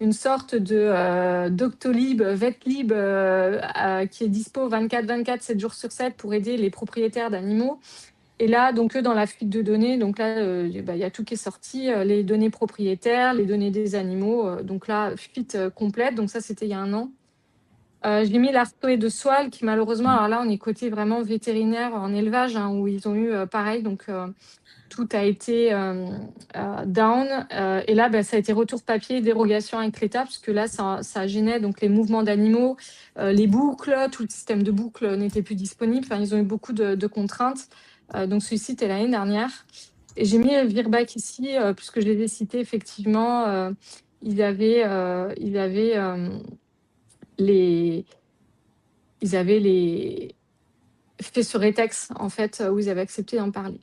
une sorte de Doctolib, Vetlib qui est dispo 24/24, 7 jours sur 7 pour aider les propriétaires d'animaux. Et là, donc, eux, dans la fuite de données, donc là, il y a tout qui est sorti, les données propriétaires, les données des animaux. Donc là, fuite complète. Donc ça, c'était il y a 1 an. J'ai mis l'artoé de Soile qui malheureusement, alors là on est côté vraiment vétérinaire en élevage où ils ont eu pareil, donc tout a été down. Et là, ça a été retour papier, dérogation avec l'État, parce que là, ça gênait donc les mouvements d'animaux, les boucles, tout le système de boucles n'était plus disponible. Enfin, ils ont eu beaucoup de contraintes. Donc celui-ci était l'année dernière. Et j'ai mis Virbac ici, puisque je les ai cités, effectivement, ils avaient les fait ce rétex, en fait, où ils avaient accepté d'en parler.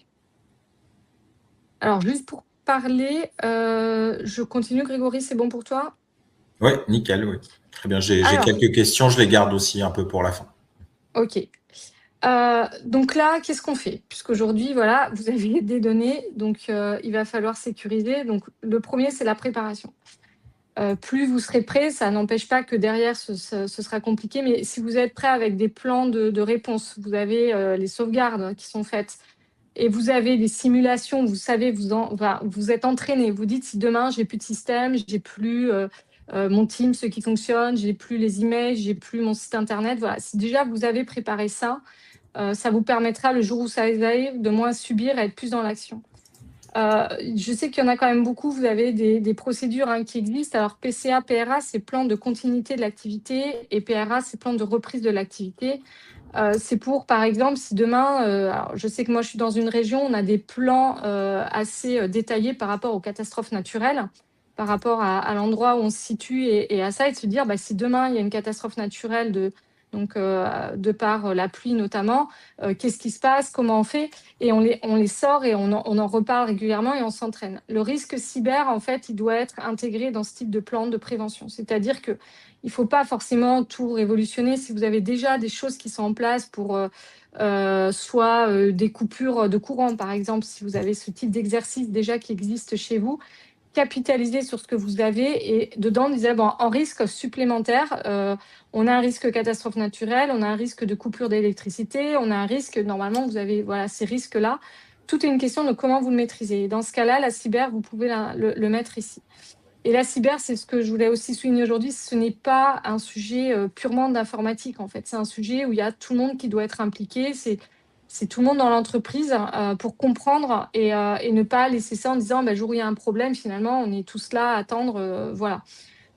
Alors, juste pour parler, je continue, Grégory, c'est bon pour toi? Ouais, nickel, oui. Très bien. J'ai quelques questions, je les garde aussi un peu pour la fin. Ok. Donc là, qu'est-ce qu'on fait? Puisqu'aujourd'hui, voilà, vous avez des données, donc il va falloir sécuriser. Donc, le premier, c'est la préparation. Plus vous serez prêt, ça n'empêche pas que derrière, ce sera compliqué, mais si vous êtes prêt avec des plans de réponse, vous avez les sauvegardes qui sont faites, et vous avez des simulations, vous savez, vous êtes entraîné. Vous dites, si demain, j'ai plus de système, j'ai plus mon team, ceux qui fonctionnent, j'ai plus les emails, j'ai plus mon site internet. Voilà, si déjà vous avez préparé ça, ça vous permettra, le jour où ça arrive, de moins subir et être plus dans l'action. Je sais qu'il y en a quand même beaucoup. Vous avez des procédures qui existent. Alors, PCA, PRA, c'est plan de continuité de l'activité, et PRA, c'est plan de reprise de l'activité. C'est pour, par exemple, si demain, alors je sais que moi je suis dans une région, on a des plans assez détaillés par rapport aux catastrophes naturelles, par rapport à l'endroit où on se situe et à ça, et de se dire, si demain il y a une catastrophe naturelle de par la pluie notamment, qu'est-ce qui se passe, comment on fait, et on les sort et on en reparle régulièrement et on s'entraîne. Le risque cyber, en fait, il doit être intégré dans ce type de plan de prévention, c'est-à-dire que il ne faut pas forcément tout révolutionner. Si vous avez déjà des choses qui sont en place pour soit des coupures de courant, par exemple, si vous avez ce type d'exercice déjà qui existe chez vous, capitaliser sur ce que vous avez, et dedans, on disait, en risque supplémentaire, on a un risque catastrophe naturelle, on a un risque de coupure d'électricité, on a un risque, normalement, vous avez ces risques-là. Tout est une question de comment vous le maîtrisez. Et dans ce cas-là, la cyber, vous pouvez le mettre ici. Et la cyber, c'est ce que je voulais aussi souligner aujourd'hui, ce n'est pas un sujet purement d'informatique, en fait. C'est un sujet où il y a tout le monde qui doit être impliqué, c'est tout le monde dans l'entreprise pour comprendre et ne pas laisser ça en disant, jour où il y a un problème, finalement, on est tous là à attendre, voilà.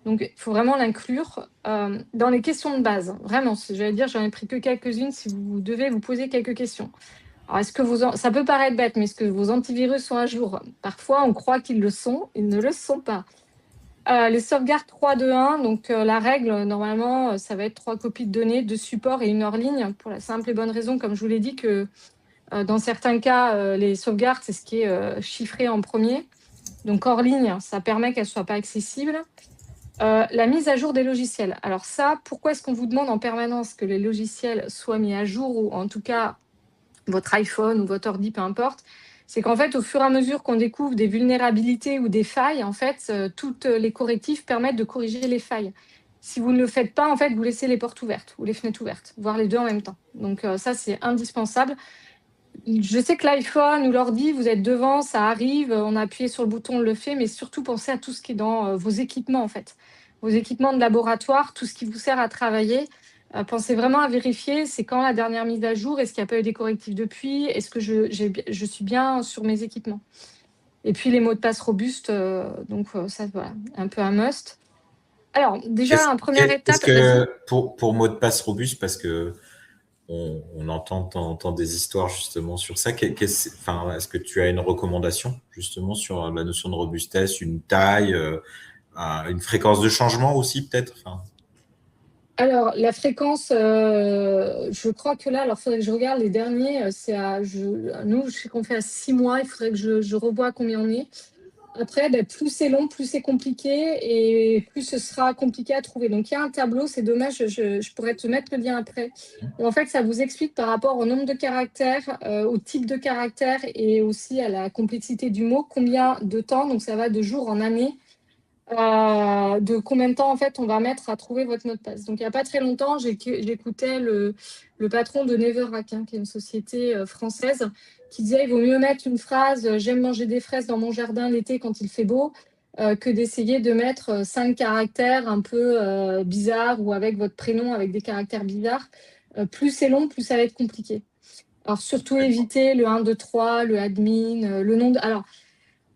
Donc, il faut vraiment l'inclure dans les questions de base. Vraiment, j'allais dire, j'en ai pris que quelques-unes, si vous devez vous poser quelques questions. Alors, ça peut paraître bête, mais est-ce que vos antivirus sont à jour? Parfois, on croit qu'ils le sont, ils ne le sont pas. Les sauvegardes 3-2-1, donc la règle, normalement, ça va être 3 copies de données, 2 supports et 1 hors ligne, pour la simple et bonne raison, comme je vous l'ai dit, que Dans certains cas, les sauvegardes, c'est ce qui est chiffré en premier. Donc hors ligne, ça permet qu'elles ne soient pas accessibles. La mise à jour des logiciels. Alors ça, pourquoi est-ce qu'on vous demande en permanence que les logiciels soient mis à jour, ou en tout cas votre iPhone ou votre ordi, peu importe? C'est qu'en fait, au fur et à mesure qu'on découvre des vulnérabilités ou des failles, en fait, toutes les correctifs permettent de corriger les failles. Si vous ne le faites pas, en fait, vous laissez les portes ouvertes ou les fenêtres ouvertes, voire les deux en même temps. Donc ça, c'est indispensable. Je sais que l'iPhone ou l'ordi, vous êtes devant, ça arrive, on a appuyé sur le bouton, on le fait, mais surtout pensez à tout ce qui est dans vos équipements, en fait. Vos équipements de laboratoire, tout ce qui vous sert à travailler. Pensez vraiment à vérifier, c'est quand la dernière mise à jour, est-ce qu'il n'y a pas eu des correctifs depuis, est-ce que je suis bien sur mes équipements. Et puis les mots de passe robustes, ça, voilà, un peu un must. Alors, déjà, en première Est-ce étape, vas-y. que pour mot de passe robuste, parce que on entend de temps en temps des histoires justement sur ça. Enfin, est-ce que tu as une recommandation justement sur la notion de robustesse, une taille, une fréquence de changement aussi peut-être? Enfin, Alors, la fréquence, je crois que là, alors il faudrait que je regarde les derniers, nous, je sais qu'on fait à 6 mois, il faudrait que je revoie combien on est. Après, plus c'est long, plus c'est compliqué et plus ce sera compliqué à trouver. Donc, il y a un tableau, c'est dommage, je pourrais te mettre le lien après. En fait, ça vous explique par rapport au nombre de caractères, au type de caractères et aussi à la complexité du mot, combien de temps, donc ça va de jours en années, de combien de temps en fait on va mettre à trouver votre mot de passe. Donc il n'y a pas très longtemps, j'écoutais le patron de Neverac, qui est une société française, qui disait il vaut mieux mettre une phrase j'aime manger des fraises dans mon jardin l'été quand il fait beau, que d'essayer de mettre 5 caractères un peu bizarres ou avec votre prénom avec des caractères bizarres. Plus c'est long, plus ça va être compliqué. Alors surtout éviter le 1, 2, 3, le admin, le nom de... Alors,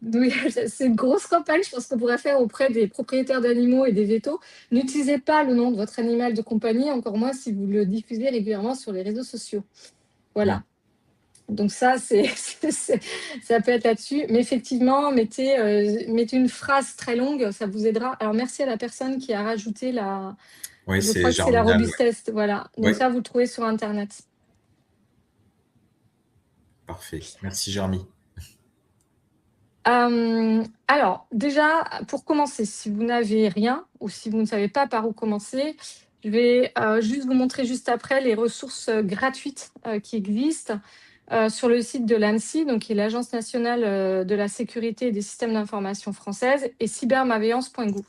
oui, c'est une grosse campagne, je pense qu'on pourrait faire auprès des propriétaires d'animaux et des vétos. N'utilisez pas le nom de votre animal de compagnie, encore moins si vous le diffusez régulièrement sur les réseaux sociaux. Voilà. Donc ça, ça peut être là-dessus. Mais effectivement, mettez une phrase très longue, ça vous aidera. Alors, merci à la personne qui a rajouté oui, je c'est crois que c'est la Germinal. robustesse. Voilà. Donc Ouais. ça, vous le trouvez sur Internet. Parfait. Merci, Jeremy. Alors, déjà, pour commencer, si vous n'avez rien ou si vous ne savez pas par où commencer, je vais juste vous montrer juste après les ressources gratuites qui existent sur le site de l'ANSSI, donc qui est l'Agence nationale de la sécurité et des systèmes d'information française, et cybermalveillance.gouv.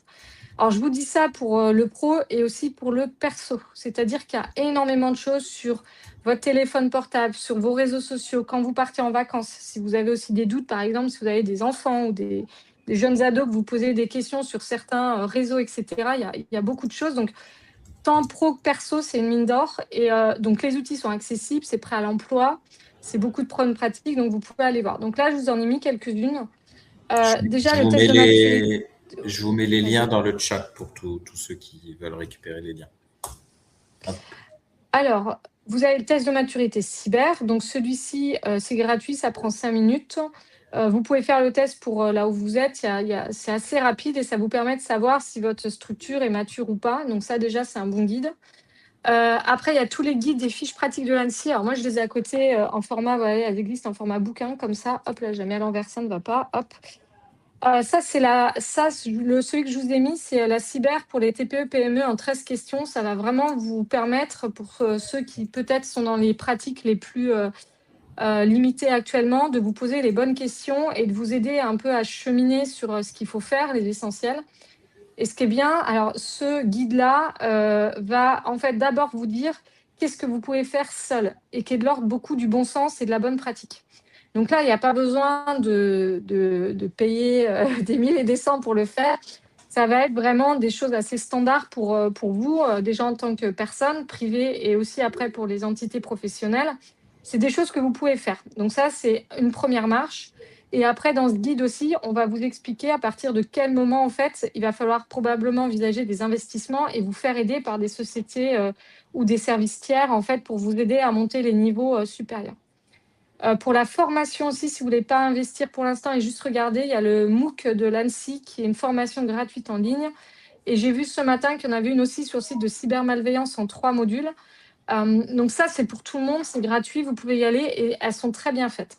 Alors, je vous dis ça pour le pro et aussi pour le perso. C'est-à-dire qu'il y a énormément de choses sur votre téléphone portable, sur vos réseaux sociaux, quand vous partez en vacances. Si vous avez aussi des doutes, par exemple, si vous avez des enfants ou des jeunes ados, que vous posez des questions sur certains réseaux, etc., il y a beaucoup de choses. Donc, tant pro que perso, c'est une mine d'or. Et donc, les outils sont accessibles, c'est prêt à l'emploi, c'est beaucoup de bonnes pratiques, donc vous pouvez aller voir. Donc là, je vous en ai mis quelques-unes. Déjà, le test de maturité. Je vous mets les liens dans le chat pour tous ceux qui veulent récupérer les liens. Alors, vous avez le test de maturité cyber. Donc, celui-ci, c'est gratuit, ça prend 5 minutes. Vous pouvez faire le test pour là où vous êtes. C'est assez rapide et ça vous permet de savoir si votre structure est mature ou pas. Donc, ça, déjà, c'est un bon guide. Après, il y a tous les guides des fiches pratiques de l'ANSSI. Alors, moi, je les ai à côté en format, voilà, elles existent en format bouquin, comme ça. Hop, là, j'ai mis à l'envers, ça ne va pas. Hop. Celui que je vous ai mis, c'est la cyber pour les TPE, PME en 13 questions. Ça va vraiment vous permettre, pour ceux qui peut-être sont dans les pratiques les plus limitées actuellement, de vous poser les bonnes questions et de vous aider un peu à cheminer sur ce qu'il faut faire, les essentiels. Et ce qui est bien, alors ce guide-là va en fait d'abord vous dire qu'est-ce que vous pouvez faire seul et qui est de l'ordre beaucoup du bon sens et de la bonne pratique. Donc là, il n'y a pas besoin de payer des 1000 et des cents pour le faire. Ça va être vraiment des choses assez standards pour vous, déjà en tant que personne privée et aussi après pour les entités professionnelles. C'est des choses que vous pouvez faire. Donc ça, c'est une première marche. Et après, dans ce guide aussi, on va vous expliquer à partir de quel moment, en fait, il va falloir probablement envisager des investissements et vous faire aider par des sociétés ou des services tiers, en fait, pour vous aider à monter les niveaux supérieurs. Pour la formation aussi, si vous ne voulez pas investir pour l'instant et juste regarder, il y a le MOOC de l'ANSSI qui est une formation gratuite en ligne. Et j'ai vu ce matin qu'il y en avait une aussi sur le site de cybermalveillance en 3 modules. Donc ça, c'est pour tout le monde, c'est gratuit, vous pouvez y aller et elles sont très bien faites.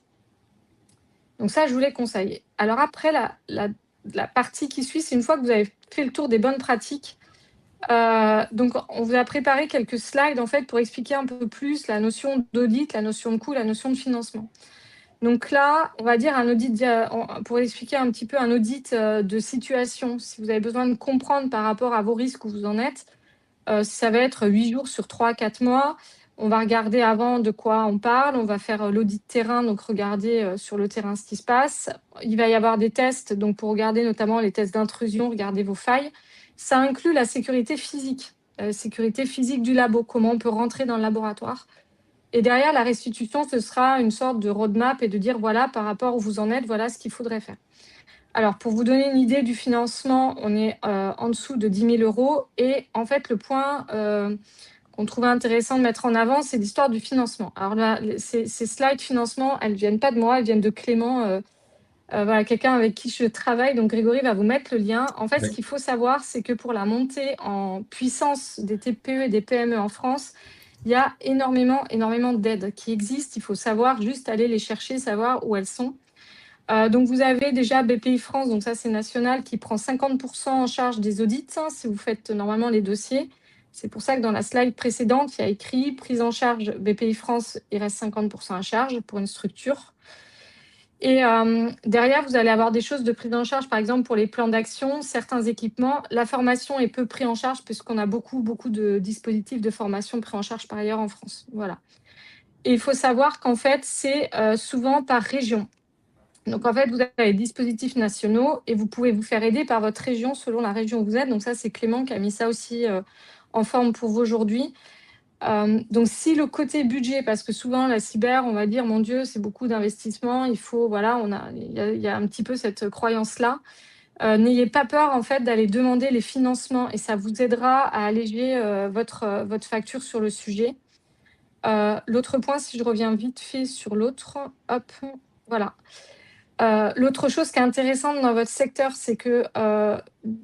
Donc ça, je vous les conseille. Alors après, la partie qui suit, c'est une fois que vous avez fait le tour des bonnes pratiques. Donc on vous a préparé quelques slides en fait pour expliquer un peu plus la notion d'audit, la notion de coût, la notion de financement. Donc là, on va dire un audit, pour expliquer un petit peu un audit de situation, si vous avez besoin de comprendre par rapport à vos risques où vous en êtes, ça va être 8 jours sur 3-4 mois. On va regarder avant de quoi on parle, on va faire l'audit terrain, donc regarder sur le terrain ce qui se passe. Il va y avoir des tests, donc pour regarder notamment les tests d'intrusion, regarder vos failles. Ça inclut la sécurité physique du labo, comment on peut rentrer dans le laboratoire. Et derrière, la restitution, ce sera une sorte de roadmap et de dire, voilà, par rapport où vous en êtes, voilà ce qu'il faudrait faire. Alors, pour vous donner une idée du financement, on est en dessous de 10 000 euros. Et en fait, le point qu'on trouvait intéressant de mettre en avant, c'est l'histoire du financement. Alors là, ces slides financement, elles ne viennent pas de moi, elles viennent de Clément, voilà, quelqu'un avec qui je travaille. Donc, Grégory va vous mettre le lien. En fait, Oui. ce qu'il faut savoir, c'est que pour la montée en puissance des TPE et des PME en France, il y a énormément d'aides qui existent. Il faut savoir juste aller les chercher, savoir où elles sont. Donc, vous avez déjà BPI France, donc ça, c'est national, qui prend 50% en charge des audits, hein, si vous faites normalement les dossiers. C'est pour ça que dans la slide précédente, il y a écrit prise en charge BPI France, il reste 50% à charge pour une structure. Et derrière, vous allez avoir des choses de prise en charge, par exemple pour les plans d'action, certains équipements. La formation est peu prise en charge puisqu'on a beaucoup de dispositifs de formation pris en charge par ailleurs en France. Voilà. Et il faut savoir qu'en fait, c'est souvent par région. Donc, en fait, vous avez des dispositifs nationaux et vous pouvez vous faire aider par votre région selon la région où vous êtes. Donc, ça, c'est Clément qui a mis ça aussi en forme pour vous aujourd'hui. Donc, si le côté budget, parce que souvent, la cyber, on va dire, mon Dieu, c'est beaucoup d'investissement, il faut, voilà, il y a un petit peu cette croyance-là. N'ayez pas peur, en fait, d'aller demander les financements et ça vous aidera à alléger votre facture sur le sujet. L'autre point, si je reviens vite fait sur l'autre, hop, voilà. L'autre chose qui est intéressante dans votre secteur, c'est que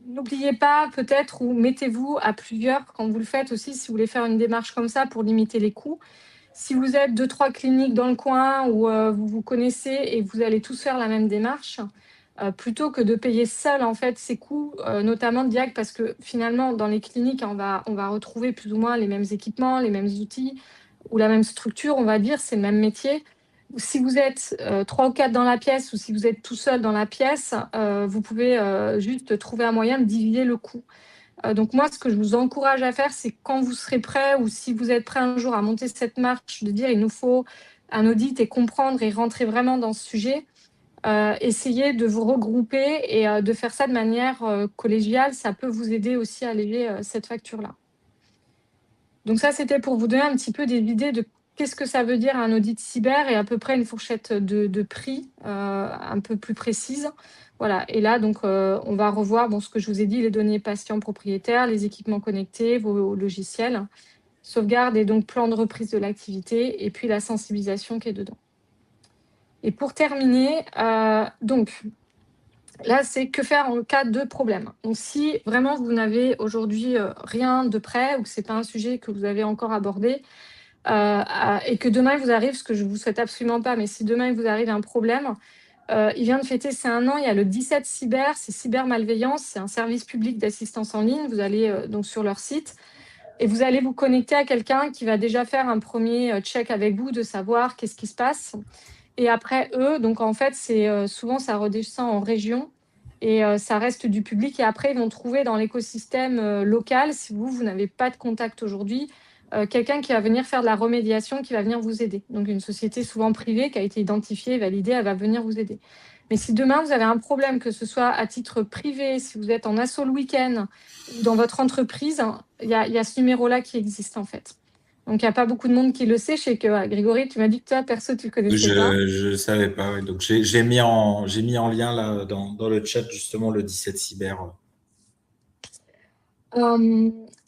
n'oubliez pas peut-être ou mettez-vous à plusieurs quand vous le faites aussi, si vous voulez faire une démarche comme ça pour limiter les coûts. Si vous êtes 2-3 cliniques dans le coin où vous vous connaissez et vous allez tous faire la même démarche, plutôt que de payer seul en fait ces coûts, notamment de diag, parce que finalement dans les cliniques, on va retrouver plus ou moins les mêmes équipements, les mêmes outils ou la même structure, on va dire, c'est le même métier. Si vous êtes 3 ou 4 dans la pièce ou si vous êtes tout seul dans la pièce, vous pouvez juste trouver un moyen de diviser le coût. Donc moi, ce que je vous encourage à faire, c'est quand vous serez prêt ou si vous êtes prêt un jour à monter cette marche, de dire il nous faut un audit et comprendre et rentrer vraiment dans ce sujet, essayez de vous regrouper et de faire ça de manière collégiale. Ça peut vous aider aussi à alléger cette facture-là. Donc ça, c'était pour vous donner un petit peu des idées de qu'est-ce que ça veut dire un audit cyber et à peu près une fourchette de prix un peu plus précise. Voilà. Et là, donc, on va revoir ce que je vous ai dit, les données patients propriétaires, les équipements connectés, vos logiciels, sauvegarde et donc plan de reprise de l'activité et puis la sensibilisation qui est dedans. Et pour terminer, donc, là, c'est que faire en cas de problème. Donc, si vraiment vous n'avez aujourd'hui rien de prêt ou que ce n'est pas un sujet que vous avez encore abordé et que demain il vous arrive, ce que je ne vous souhaite absolument pas, mais si demain il vous arrive un problème, il vient de fêter ses 1 an, il y a le 17 Cyber, c'est cybermalveillance, c'est un service public d'assistance en ligne. Vous allez donc sur leur site et vous allez vous connecter à quelqu'un qui va déjà faire un premier check avec vous de savoir qu'est-ce qui se passe. Et après, eux, donc en fait, c'est souvent ça redescend en région et ça reste du public. Et après, ils vont trouver dans l'écosystème local, si vous n'avez pas de contact aujourd'hui, quelqu'un qui va venir faire de la remédiation, qui va venir vous aider. Donc une société souvent privée qui a été identifiée, validée, elle va venir vous aider. Mais si demain, vous avez un problème, que ce soit à titre privé, si vous êtes en asso le week-end ou dans votre entreprise, il y a ce numéro-là qui existe en fait. Donc, il n'y a pas beaucoup de monde qui le sait. Je sais que Grégory, tu m'as dit que toi, perso, tu ne connaissais pas. Je savais pas, ouais. Donc j'ai mis en lien là dans le chat justement le 17 cyber.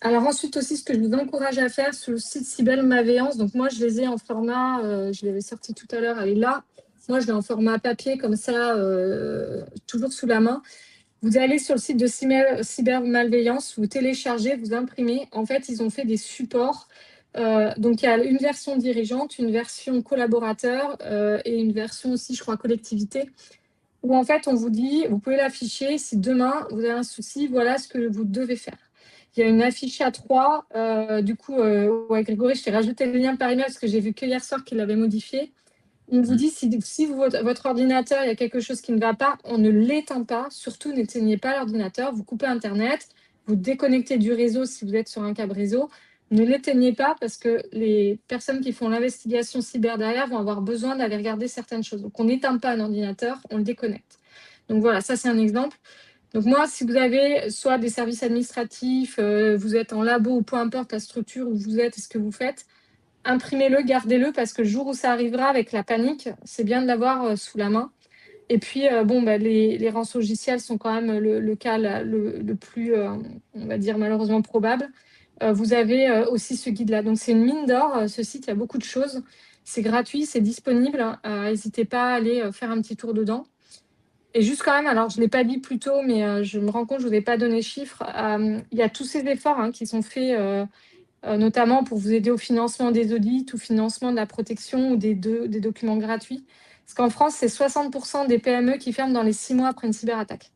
Alors ensuite aussi, ce que je vous encourage à faire sur le site cybermalveillance, donc moi, je les ai en format, je l'avais sorti tout à l'heure, elle est là. Moi, je l'ai en format papier comme ça, toujours sous la main. Vous allez sur le site de cybermalveillance, vous téléchargez, vous imprimez. En fait, ils ont fait des supports Donc, il y a une version dirigeante, une version collaborateur et une version aussi, je crois, collectivité, où en fait, on vous dit, vous pouvez l'afficher, si demain vous avez un souci, voilà ce que vous devez faire. Il y a une affiche à 3. Du coup, ouais, Grégory, je t'ai rajouté le lien par email parce que j'ai vu que hier soir qu'il l'avait modifié. On vous dit, si votre ordinateur, il y a quelque chose qui ne va pas, on ne l'éteint pas. Surtout, n'éteignez pas l'ordinateur. Vous coupez Internet, vous déconnectez du réseau si vous êtes sur un câble réseau. Ne l'éteignez pas parce que les personnes qui font l'investigation cyber derrière vont avoir besoin d'aller regarder certaines choses. Donc, on n'éteint pas un ordinateur, on le déconnecte. Donc voilà, ça c'est un exemple. Donc moi, si vous avez soit des services administratifs, vous êtes en labo ou peu importe la structure où vous êtes et ce que vous faites, imprimez-le, gardez-le parce que le jour où ça arrivera avec la panique, c'est bien de l'avoir sous la main. Et puis, les rançongiciels sont quand même le cas le plus, on va dire, malheureusement probable. Vous avez aussi ce guide-là. Donc, c'est une mine d'or, ce site, il y a beaucoup de choses. C'est gratuit, c'est disponible. N'hésitez pas à aller faire un petit tour dedans. Et juste quand même, alors je ne l'ai pas dit plus tôt, mais je me rends compte, je ne vous ai pas donné chiffres. Il y a tous ces efforts qui sont faits, notamment pour vous aider au financement des audits, au financement de la protection ou des documents gratuits. Parce qu'en France, c'est 60% des PME qui ferment dans les 6 mois après une cyberattaque.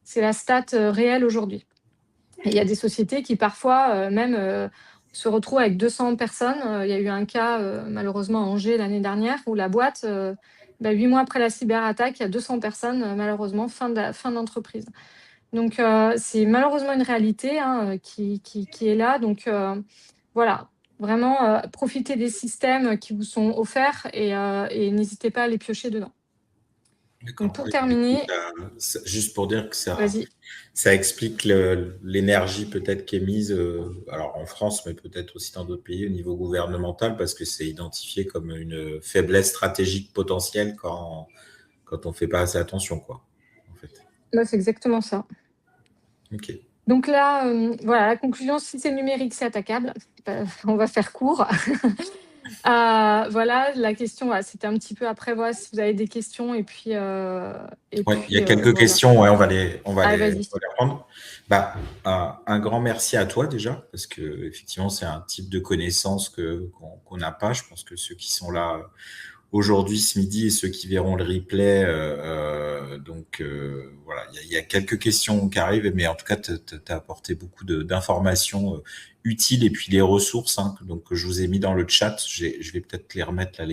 C'est la stat réelle aujourd'hui. Et il y a des sociétés qui parfois même se retrouvent avec 200 personnes. Il y a eu un cas malheureusement à Angers l'année dernière où la boîte, 8 mois après la cyberattaque, il y a 200 personnes malheureusement, fin d'entreprise. Donc c'est malheureusement une réalité qui est là. Donc voilà, vraiment profitez des systèmes qui vous sont offerts et n'hésitez pas à les piocher dedans. D'accord. Donc pour Oui, du coup, terminer, juste pour dire que vas-y. ça explique l'énergie peut-être qui est mise, alors en France, mais peut-être aussi dans d'autres pays au niveau gouvernemental, parce que c'est identifié comme une faiblesse stratégique potentielle quand on fait pas assez attention, quoi, en fait. Là, c'est exactement ça. Ok. Donc là, voilà, la conclusion, si c'est numérique, c'est attaquable. On va faire court. Voilà, la question, voilà, c'était un petit peu après, voilà, si vous avez des questions Ouais, il y a quelques voilà. questions, ouais, Allez, vas-y. on va les prendre. Bah, un grand merci à toi déjà, parce que effectivement, c'est un type de connaissance qu'on n'a pas. Je pense que ceux qui sont là aujourd'hui, ce midi, et ceux qui verront le replay. Voilà, il y a quelques questions qui arrivent, mais en tout cas, tu as apporté beaucoup d'informations utiles et puis les ressources donc, que je vous ai mis dans le chat. Je vais peut-être les remettre là,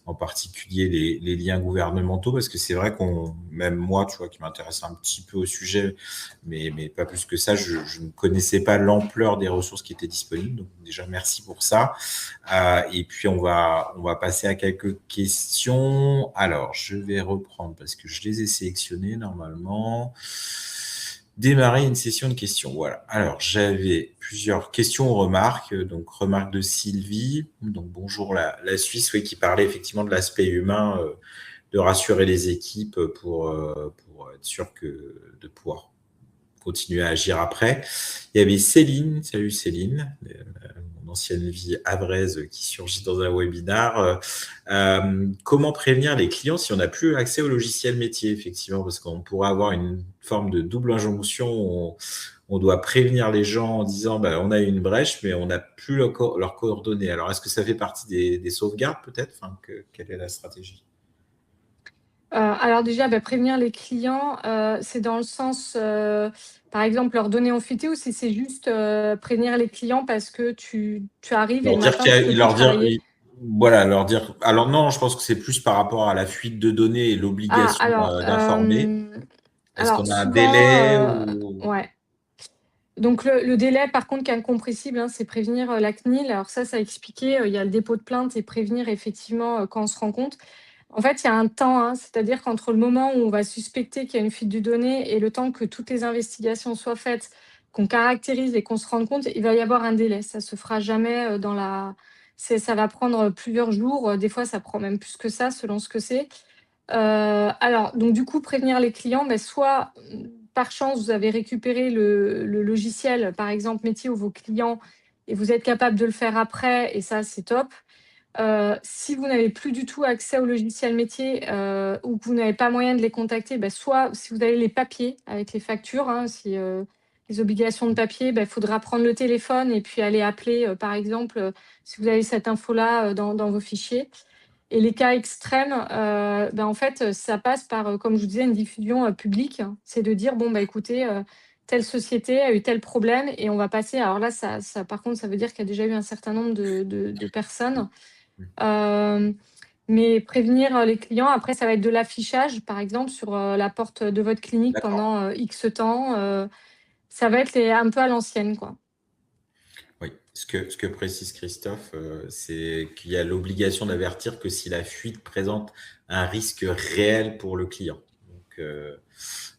en particulier les liens gouvernementaux, parce que c'est vrai même moi, tu vois, qui m'intéresse un petit peu au sujet, mais pas plus que ça, je ne connaissais pas l'ampleur des ressources qui étaient disponibles. Donc déjà, merci pour ça. Et puis on va passer à quelques questions. Alors, je vais reprendre parce que je les ai sélectionnées normalement. Démarrer une session de questions. Voilà. Alors, j'avais plusieurs questions ou remarques. Donc, remarque de Sylvie. Donc, bonjour la Suisse, oui, qui parlait effectivement de l'aspect humain, de rassurer les équipes pour être sûr de pouvoir continuer à agir après. Il y avait Céline. Salut Céline. Mon ancienne vie havraise qui surgit dans un webinar. Comment prévenir les clients si on n'a plus accès au logiciel métier, effectivement, parce qu'on pourrait avoir une forme de double injonction où on doit prévenir les gens en disant on a une brèche, mais on n'a plus leurs coordonnées. Alors, est-ce que ça fait partie des sauvegardes, peut-être quelle est la stratégie? Alors déjà, prévenir les clients, c'est dans le sens, par exemple, leur donner en fuité ou si c'est juste prévenir les clients parce que tu arrives et Leur le dire matin, tu peux plus travailler. voilà, leur dire. Alors non, je pense que c'est plus par rapport à la fuite de données et Ah, l'obligation d'informer. Est-ce qu'on a un souvent, délai ou ouais. Donc le délai, par contre, qui est incompressible, c'est prévenir la CNIL. Alors ça a expliqué, il y a le dépôt de plainte et prévenir effectivement quand on se rend compte. En fait, il y a un temps, c'est-à-dire qu'entre le moment où on va suspecter qu'il y a une fuite de données et le temps que toutes les investigations soient faites, qu'on caractérise et qu'on se rende compte, il va y avoir un délai. Ça se fera jamais ça va prendre plusieurs jours. Des fois, ça prend même plus que ça, selon ce que c'est. Alors, donc du coup, prévenir les clients, soit par chance, vous avez récupéré le logiciel, par exemple, métier ou vos clients, et vous êtes capable de le faire après, et ça, c'est top. Si vous n'avez plus du tout accès au logiciel métier ou que vous n'avez pas moyen de les contacter, soit si vous avez les papiers avec les factures, si les obligations de papier, il faudra prendre le téléphone et puis aller appeler, par exemple, si vous avez cette info-là dans vos fichiers. Et les cas extrêmes, en fait, ça passe par, comme je vous disais, une diffusion publique. C'est de dire, bon, écoutez, telle société a eu tel problème et on va passer. Alors là, par contre, ça veut dire qu'il y a déjà eu un certain nombre de personnes. Mais prévenir les clients, après, ça va être de l'affichage, par exemple, sur la porte de votre clinique D'accord. pendant X temps. Ça va être un peu à l'ancienne, quoi. Oui, ce que précise Christophe, c'est qu'il y a l'obligation d'avertir que si la fuite présente un risque réel pour le client.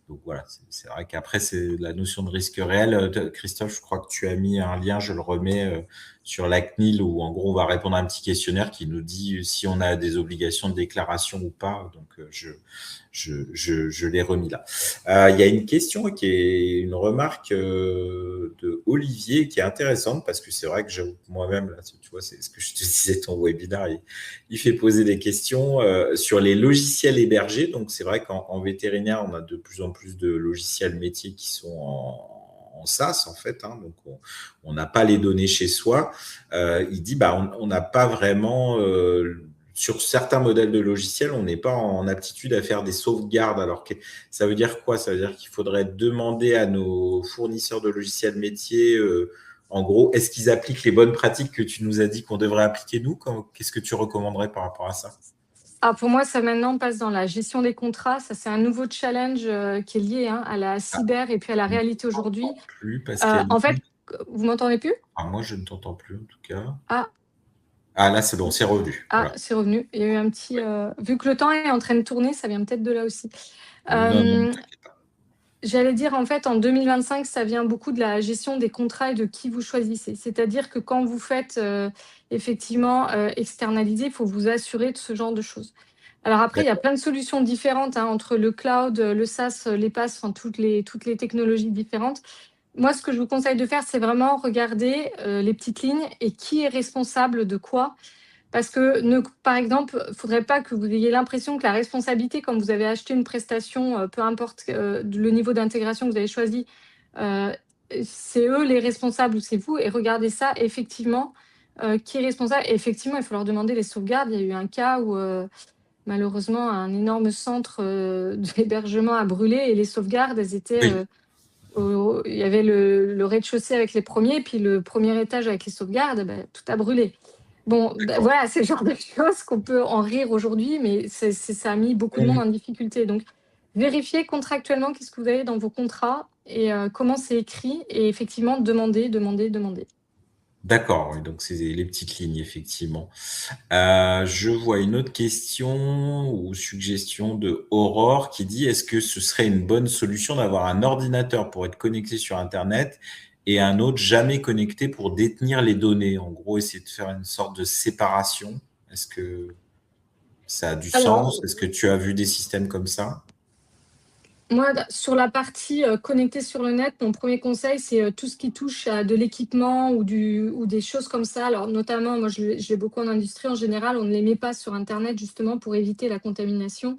Donc voilà, c'est vrai qu'après, c'est la notion de risque réel. Christophe, je crois que tu as mis un lien, je le remets sur la CNIL, où en gros, on va répondre à un petit questionnaire qui nous dit si on a des obligations de déclaration ou pas. Donc, je l'ai remis là. Il y a une question qui est une remarque de Olivier qui est intéressante parce que c'est vrai que j'avoue que moi-même, là, tu vois, c'est ce que je te disais, ton webinaire, il fait poser des questions sur les logiciels hébergés. Donc, c'est vrai qu'en vétérinaire, on a de plus en plus de logiciels métiers qui sont en SaaS, en fait. Hein, donc, on n'a pas les données chez soi. Il dit, on n'a pas vraiment... sur certains modèles de logiciels, on n'est pas en aptitude à faire des sauvegardes. Alors, ça veut dire quoi? Ça veut dire qu'il faudrait demander à nos fournisseurs de logiciels métiers, en gros, est-ce qu'ils appliquent les bonnes pratiques que tu nous as dit qu'on devrait appliquer nous? Qu'est-ce que tu recommanderais par rapport à ça? Ah, pour moi, ça maintenant passe dans la gestion des contrats. Ça, c'est un nouveau challenge qui est lié à la cyber et puis à la Je ne réalité aujourd'hui. t'entends plus, Pascal. En fait, vous m'entendez plus? Moi, je ne t'entends plus, en tout cas. Ah, Ah, là, c'est bon, c'est revenu. Voilà. c'est revenu. Il y a eu un petit. Vu que le temps est en train de tourner, ça vient peut-être de là aussi. Non, non, t'inquiète pas. J'allais dire, en fait, en 2025, ça vient beaucoup de la gestion des contrats et de qui vous choisissez. C'est-à-dire que quand vous faites effectivement externaliser, il faut vous assurer de ce genre de choses. Alors après, il y a D'accord. plein de solutions différentes entre le cloud, le SaaS, les PaaS, enfin, toutes les technologies différentes. Moi, ce que je vous conseille de faire, c'est vraiment regarder les petites lignes et qui est responsable de quoi. Parce que, par exemple, il ne faudrait pas que vous ayez l'impression que la responsabilité, quand vous avez acheté une prestation, peu importe le niveau d'intégration que vous avez choisi, euh, c'est eux les responsables ou c'est vous. Et regardez ça, effectivement, qui est responsable. Et effectivement, il faut leur demander les sauvegardes. Il y a eu un cas où, malheureusement, un énorme centre d'hébergement a brûlé et les sauvegardes, elles étaient... Oui, il y avait le rez-de-chaussée avec les premiers, puis le premier étage avec les sauvegardes, tout a brûlé. Bon, d'accord. voilà, c'est le genre de choses qu'on peut en rire aujourd'hui, mais ça a mis beaucoup de monde en difficulté. Donc, vérifiez contractuellement qu'est-ce que vous avez dans vos contrats et comment c'est écrit. Et effectivement, demandez, demandez, demandez. D'accord, oui, donc c'est les petites lignes, effectivement. Je vois une autre question ou suggestion de Aurore qui dit, est-ce que ce serait une bonne solution d'avoir un ordinateur pour être connecté sur Internet et un autre jamais connecté pour détenir les données? En gros, essayer de faire une sorte de séparation. Est-ce que ça a du sens? Alors, Est-ce que tu as vu des systèmes comme ça? moi, sur la partie connectée sur le net, mon premier conseil, c'est tout ce qui touche à de l'équipement ou des choses comme ça. Alors, notamment, moi, je l'ai beaucoup en industrie. En général, on ne les met pas sur Internet justement pour éviter la contamination.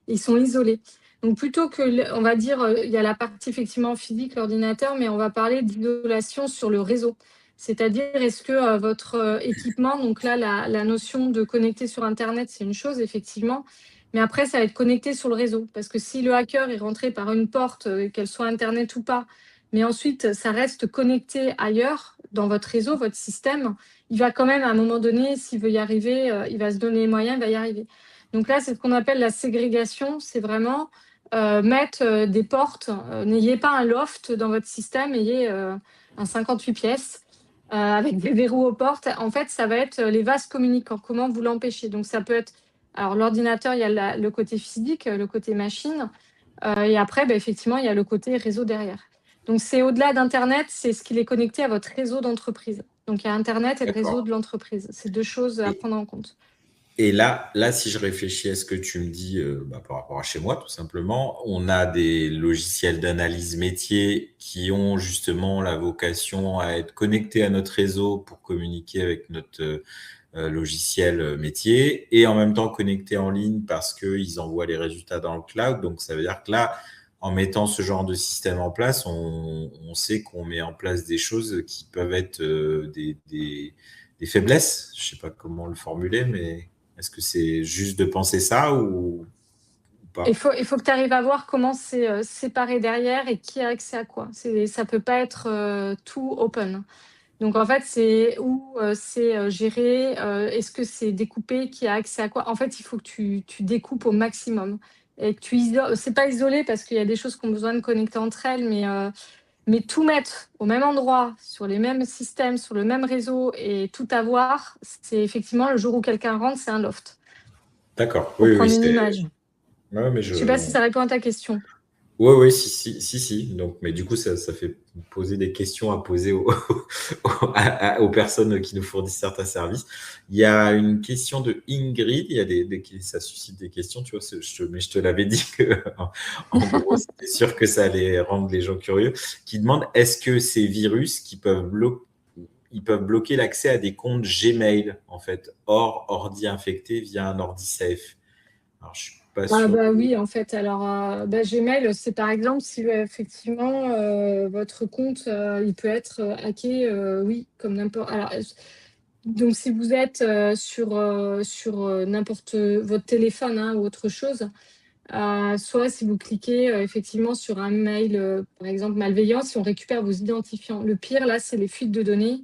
Ils sont isolés. Donc, plutôt que, on va dire, il y a la partie effectivement physique, l'ordinateur, mais on va parler d'isolation sur le réseau. C'est-à-dire, est-ce que votre équipement, donc là, la notion de connecter sur Internet, c'est une chose, effectivement. Mais après, ça va être connecté sur le réseau. Parce que si le hacker est rentré par une porte, qu'elle soit Internet ou pas, mais ensuite, ça reste connecté ailleurs, dans votre réseau, votre système, il va quand même, à un moment donné, s'il veut y arriver, il va se donner les moyens, il va y arriver. Donc là, c'est ce qu'on appelle la ségrégation. C'est vraiment mettre des portes. N'ayez pas un loft dans votre système, ayez un 58 pièces avec des verrous aux portes. En fait, ça va être les vases communicants. Comment vous l'empêchez? Donc, ça peut être alors, l'ordinateur, il y a le côté physique, le côté machine. Et après, effectivement, il y a le côté réseau derrière. Donc, c'est au-delà d'Internet, c'est ce qui est connecté à votre réseau d'entreprise. Donc, il y a Internet et le réseau D'accord. de l'entreprise. C'est deux choses à prendre en compte. Et là, si je réfléchis à ce que tu me dis par rapport à chez moi, tout simplement, on a des logiciels d'analyse métier qui ont justement la vocation à être connectés à notre réseau pour communiquer avec notre logiciel métier et en même temps connectés en ligne parce qu'ils envoient les résultats dans le cloud. Donc, ça veut dire que là, en mettant ce genre de système en place, on sait qu'on met en place des choses qui peuvent être des faiblesses. Je sais pas comment le formuler, mais est-ce que c'est juste de penser ça ou Il pas? faut que tu arrives à voir comment c'est séparé derrière et qui a accès à quoi. Ça peut pas être tout open. Donc en fait, c'est où c'est géré, est-ce que c'est découpé, qui a accès à quoi. En fait, il faut que tu découpes au maximum et que tu isoles. C'est pas isolé parce qu'il y a des choses qui ont besoin de connecter entre elles, mais tout mettre au même endroit, sur les mêmes systèmes, sur le même réseau et tout avoir, c'est effectivement le jour où quelqu'un rentre, c'est un loft. D'accord. Pour Oui, oui, prendre une c'est. image. Ouais, mais Je sais pas si ça répond à ta question. Oui, oui, si. Donc, mais du coup, ça fait poser des questions à poser aux personnes qui nous fournissent certains services. Il y a une question de Ingrid. Il y a ça suscite des questions, tu vois. Mais je te l'avais dit que, en gros, c'était sûr que ça allait rendre les gens curieux. Qui demande est-ce que ces virus ils peuvent bloquer l'accès à des comptes Gmail, en fait, hors ordi infecté via un ordi safe. Alors, je suis pas Ah sûr. bah oui, en fait, alors Gmail, c'est par exemple si effectivement votre compte il peut être hacké, oui, comme n'importe. Alors, donc si vous êtes sur n'importe votre téléphone hein, ou autre chose, soit si vous cliquez effectivement sur un mail, par exemple malveillant, si on récupère vos identifiants. Le pire là, c'est les fuites de données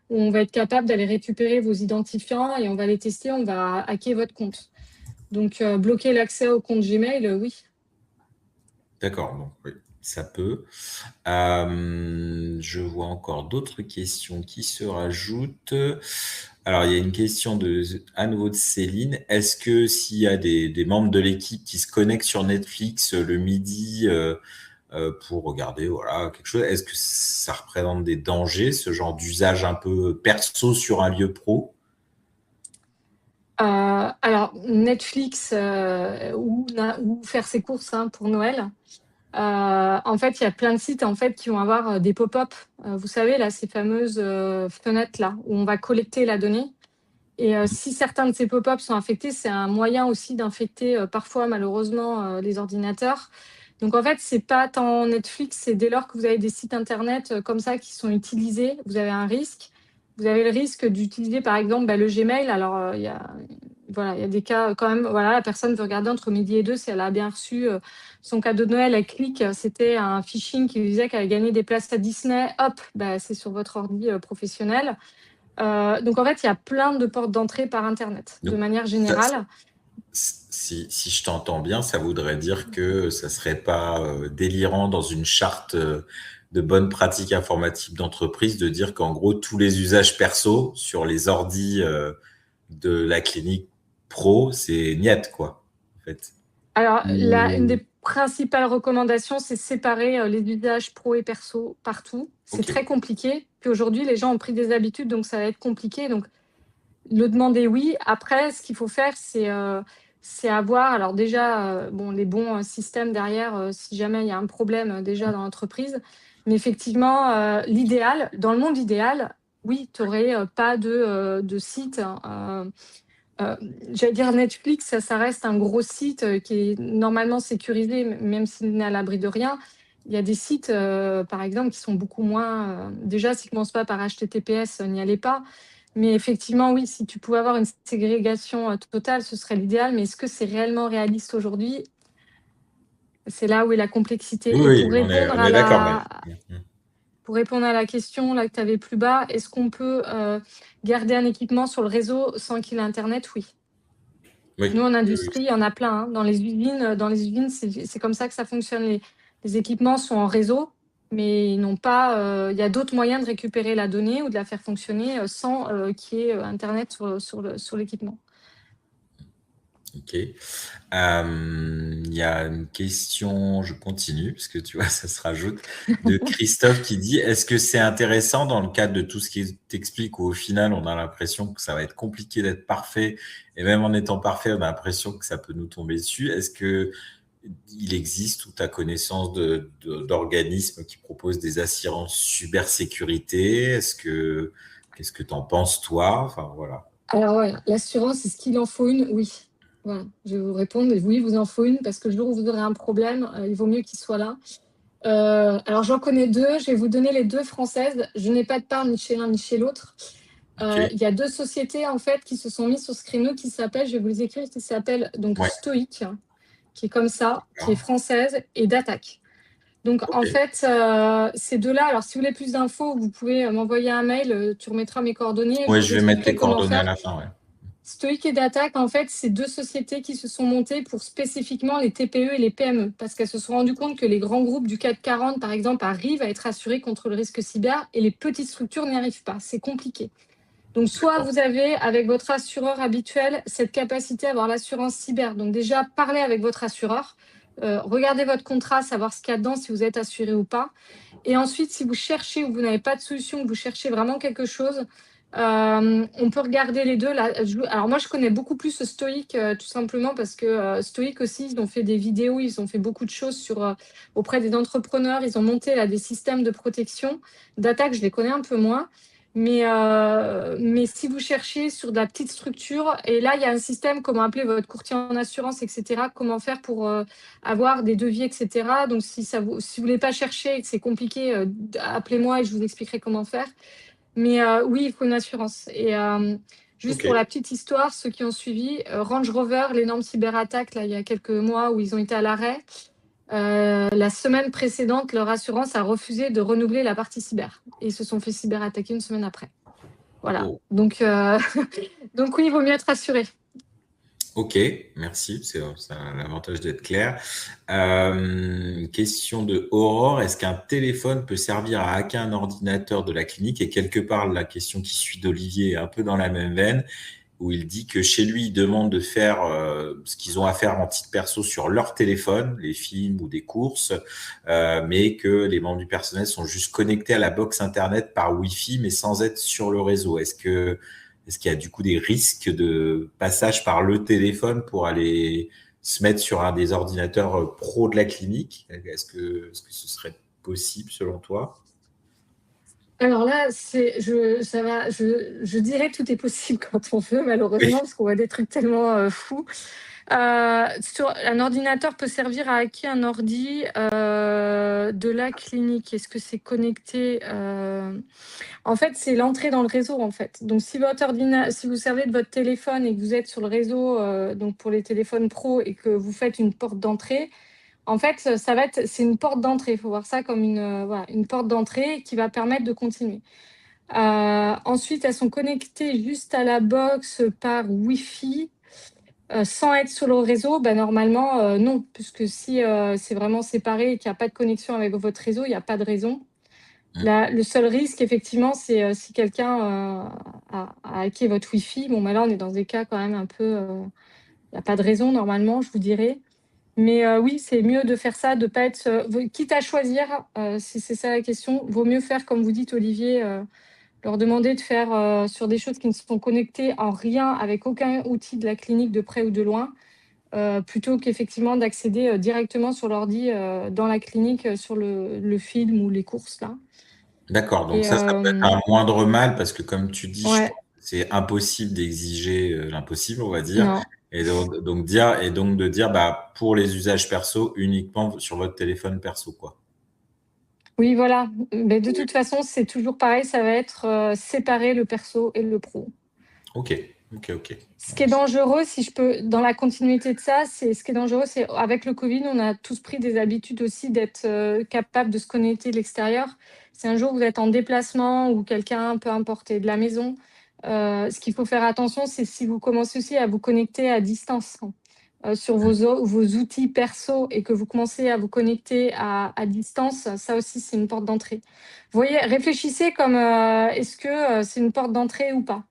où on va être capable d'aller récupérer vos identifiants et on va les tester, on va hacker votre compte. Donc, bloquer l'accès au compte Gmail, oui. D'accord, donc oui, ça peut. Je vois encore d'autres questions qui se rajoutent. Alors, il y a une question à nouveau de Céline. Est-ce que s'il y a des membres de l'équipe qui se connectent sur Netflix le midi pour regarder voilà, quelque chose, est-ce que ça représente des dangers, ce genre d'usage un peu perso sur un lieu pro? Alors, Netflix ou faire ses courses hein, pour Noël. En fait, il y a plein de sites en fait, qui vont avoir des pop-up. Vous savez, là, ces fameuses fenêtres-là, où on va collecter la donnée. Et si certains de ces pop-ups sont infectés, c'est un moyen aussi d'infecter parfois, malheureusement, les ordinateurs. Donc, en fait, c'est pas tant Netflix, c'est dès lors que vous avez des sites internet comme ça qui sont utilisés, vous avez un risque. Vous avez le risque d'utiliser, par exemple, le Gmail. Alors, voilà, il y a des cas quand même. Voilà, la personne veut regarder entre midi et deux si elle a bien reçu son cadeau de Noël. Elle clique, c'était un phishing qui lui disait qu'elle a gagné des places à Disney. Hop, c'est sur votre ordi professionnel. Donc en fait, il y a plein de portes d'entrée par Internet, de Donc, manière ça, générale. si je t'entends bien, ça voudrait dire que ça serait pas délirant dans une charte de bonnes pratiques informatiques d'entreprise de dire qu'en gros, tous les usages perso sur les ordis de la clinique pro, c'est niet, quoi, en fait. Alors là, une Ou- des principales recommandations, c'est séparer les usages pro et perso partout. C'est Ok. très compliqué. Puis aujourd'hui, les gens ont pris des habitudes, donc ça va être compliqué. Donc le demander, oui. Après, ce qu'il faut faire, c'est avoir, alors déjà, bon, les bons systèmes derrière, si jamais il y a un problème déjà dans l'entreprise. Mais effectivement, l'idéal, dans le monde idéal, oui, tu n'aurais pas de site. Euh, J'allais dire Netflix, ça reste un gros site qui est normalement sécurisé, même s'il n'est à l'abri de rien. Il y a des sites, par exemple, qui sont beaucoup moins. Déjà, s'ils ne commencent pas par HTTPS, n'y allez pas. Mais effectivement, oui, si tu pouvais avoir une ségrégation totale, ce serait l'idéal. Mais est-ce que c'est réellement réaliste aujourd'hui? C'est là où est la complexité. Oui, Et oui, on est d'accord, mais. pour répondre à la question là, que tu avais plus bas, est-ce qu'on peut garder un équipement sur le réseau sans qu'il ait Internet? Oui. Oui, Nous, en oui, oui. industrie, il y en a plein. Hein. Dans les usines, c'est comme ça que ça fonctionne. Les équipements sont en réseau, mais ils n'ont pas. Il y a d'autres moyens de récupérer la donnée ou de la faire fonctionner sans qu'il y ait Internet sur l'équipement. Ok. Il y a une question, je continue, parce que tu vois, ça se rajoute, de Christophe qui dit, est-ce que c'est intéressant dans le cadre de tout ce qui t'explique où au final, on a l'impression que ça va être compliqué d'être parfait, et même en étant parfait, on a l'impression que ça peut nous tomber dessus. Est-ce que il existe ou tu as connaissance d'organismes qui proposent des assurances cybersécurité? Qu'est-ce que tu en penses, toi? Enfin, voilà. Alors, ouais, l'assurance, est-ce qu'il en faut une? Oui. Voilà, je vais vous répondre. Oui, il vous en faut une parce que le jour où vous aurez un problème, il vaut mieux qu'il soit là. Alors, j'en connais deux. Je vais vous donner les deux françaises. Je n'ai pas de part ni chez l'un ni chez l'autre. Ok. Il y a deux sociétés en fait qui se sont mises sur ce créneau qui s'appellent, je vais vous les écrire, qui s'appellent donc Ouais. Stoic, qui est comme ça, qui est D'accord. française, et Datac. Donc Ok. en fait, ces deux-là, alors si vous voulez plus d'infos, vous pouvez m'envoyer un mail, tu remettras mes coordonnées, je Ouais, vous je vais mettre expliquerai les comment coordonnées à faire. la fin, ouais. Stoic et Datac, en fait, c'est deux sociétés qui se sont montées pour spécifiquement les TPE et les PME, parce qu'elles se sont rendues compte que les grands groupes du CAC 40, par exemple, arrivent à être assurés contre le risque cyber et les petites structures n'y arrivent pas. C'est compliqué. Donc, soit D'accord. vous avez, avec votre assureur habituel, cette capacité à avoir l'assurance cyber. Donc, déjà, parlez avec votre assureur, regardez votre contrat, savoir ce qu'il y a dedans, si vous êtes assuré ou pas. Et ensuite, si vous cherchez ou vous n'avez pas de solution, que vous cherchez vraiment quelque chose, on peut regarder les deux. Là. Alors, moi, je connais beaucoup plus Stoic, tout simplement parce que Stoic aussi, ils ont fait des vidéos, ils ont fait beaucoup de choses auprès des entrepreneurs. Ils ont monté là, des systèmes de protection. D'attaque, je les connais un peu moins. Mais si vous cherchez sur de la petite structure, et là, il y a un système, comment appeler votre courtier en assurance, etc., comment faire pour avoir des devis, etc. Donc, si vous voulez pas chercher et que c'est compliqué, appelez-moi et je vous expliquerai comment faire. Mais oui, il faut une assurance. Et juste Ok. pour la petite histoire, ceux qui ont suivi, Range Rover, l'énorme cyberattaque, là, il y a quelques mois où ils ont été à l'arrêt, la semaine précédente, leur assurance a refusé de renouveler la partie cyber. Et ils se sont fait cyberattaquer une semaine après. Voilà. Oh. Donc, donc oui, il vaut mieux être assuré. Ok, merci. C'est l'avantage d'être clair. Question de Aurore. Est-ce qu'un téléphone peut servir à hacker un ordinateur de la clinique? Et quelque part, la question qui suit d'Olivier est un peu dans la même veine, où il dit que chez lui, il demande de faire ce qu'ils ont à faire en titre perso sur leur téléphone, les films ou des courses, mais que les membres du personnel sont juste connectés à la box Internet par Wi-Fi, mais sans être sur le réseau. Est-ce qu'il y a du coup des risques de passage par le téléphone pour aller se mettre sur un des ordinateurs pro de la clinique? Est-ce que ce serait possible selon toi? Alors là, je dirais tout est possible quand on veut, Oui. malheureusement, parce qu'on voit des trucs tellement fous. Un ordinateur peut servir à hacker un ordi de la clinique. Est-ce que c'est connecté En fait, c'est l'entrée dans le réseau, en fait. Donc, si vous servez de votre téléphone et que vous êtes sur le réseau, donc pour les téléphones pro, et que vous faites une porte d'entrée, en fait, c'est une porte d'entrée. Il faut voir ça comme voilà, une porte d'entrée qui va permettre de continuer. Ensuite, elles sont connectées juste à la box par Wi-Fi. Sans être sur le réseau, normalement, non, puisque si c'est vraiment séparé et qu'il n'y a pas de connexion avec votre réseau, il n'y a pas de raison. Le seul risque, effectivement, c'est si quelqu'un a hacké votre Wi-Fi. Bon, là, on est dans des cas quand même un peu. Il n'y a pas de raison, normalement, je vous dirais. Mais oui, c'est mieux de faire ça, de ne pas être. Quitte à choisir, si c'est ça la question, vaut mieux faire, comme vous dites, Olivier, leur demander de faire sur des choses qui ne sont connectées en rien avec aucun outil de la clinique de près ou de loin, plutôt qu'effectivement d'accéder directement sur l'ordi dans la clinique sur le film ou les courses là. D'accord, donc Et ça peut être un moindre mal parce que comme tu dis, je pense ouais, que c'est impossible d'exiger l'impossible, on va dire, non. et donc de dire bah pour les usages perso uniquement sur votre téléphone perso quoi. Oui, voilà. Mais de toute façon, c'est toujours pareil, ça va être séparer le perso et le pro. Ok, ok, ok. Ce qui est dangereux, si je peux, dans la continuité de ça, ce qui est dangereux, c'est avec le Covid, on a tous pris des habitudes aussi d'être capable de se connecter de l'extérieur. Si un jour vous êtes en déplacement ou quelqu'un peut importer de la maison, ce qu'il faut faire attention, c'est si vous commencez aussi à vous connecter à distance sur vos outils perso et que vous commencez à vous connecter à distance, ça aussi, c'est une porte d'entrée. Vous voyez, réfléchissez comme est-ce que c'est une porte d'entrée ou pas.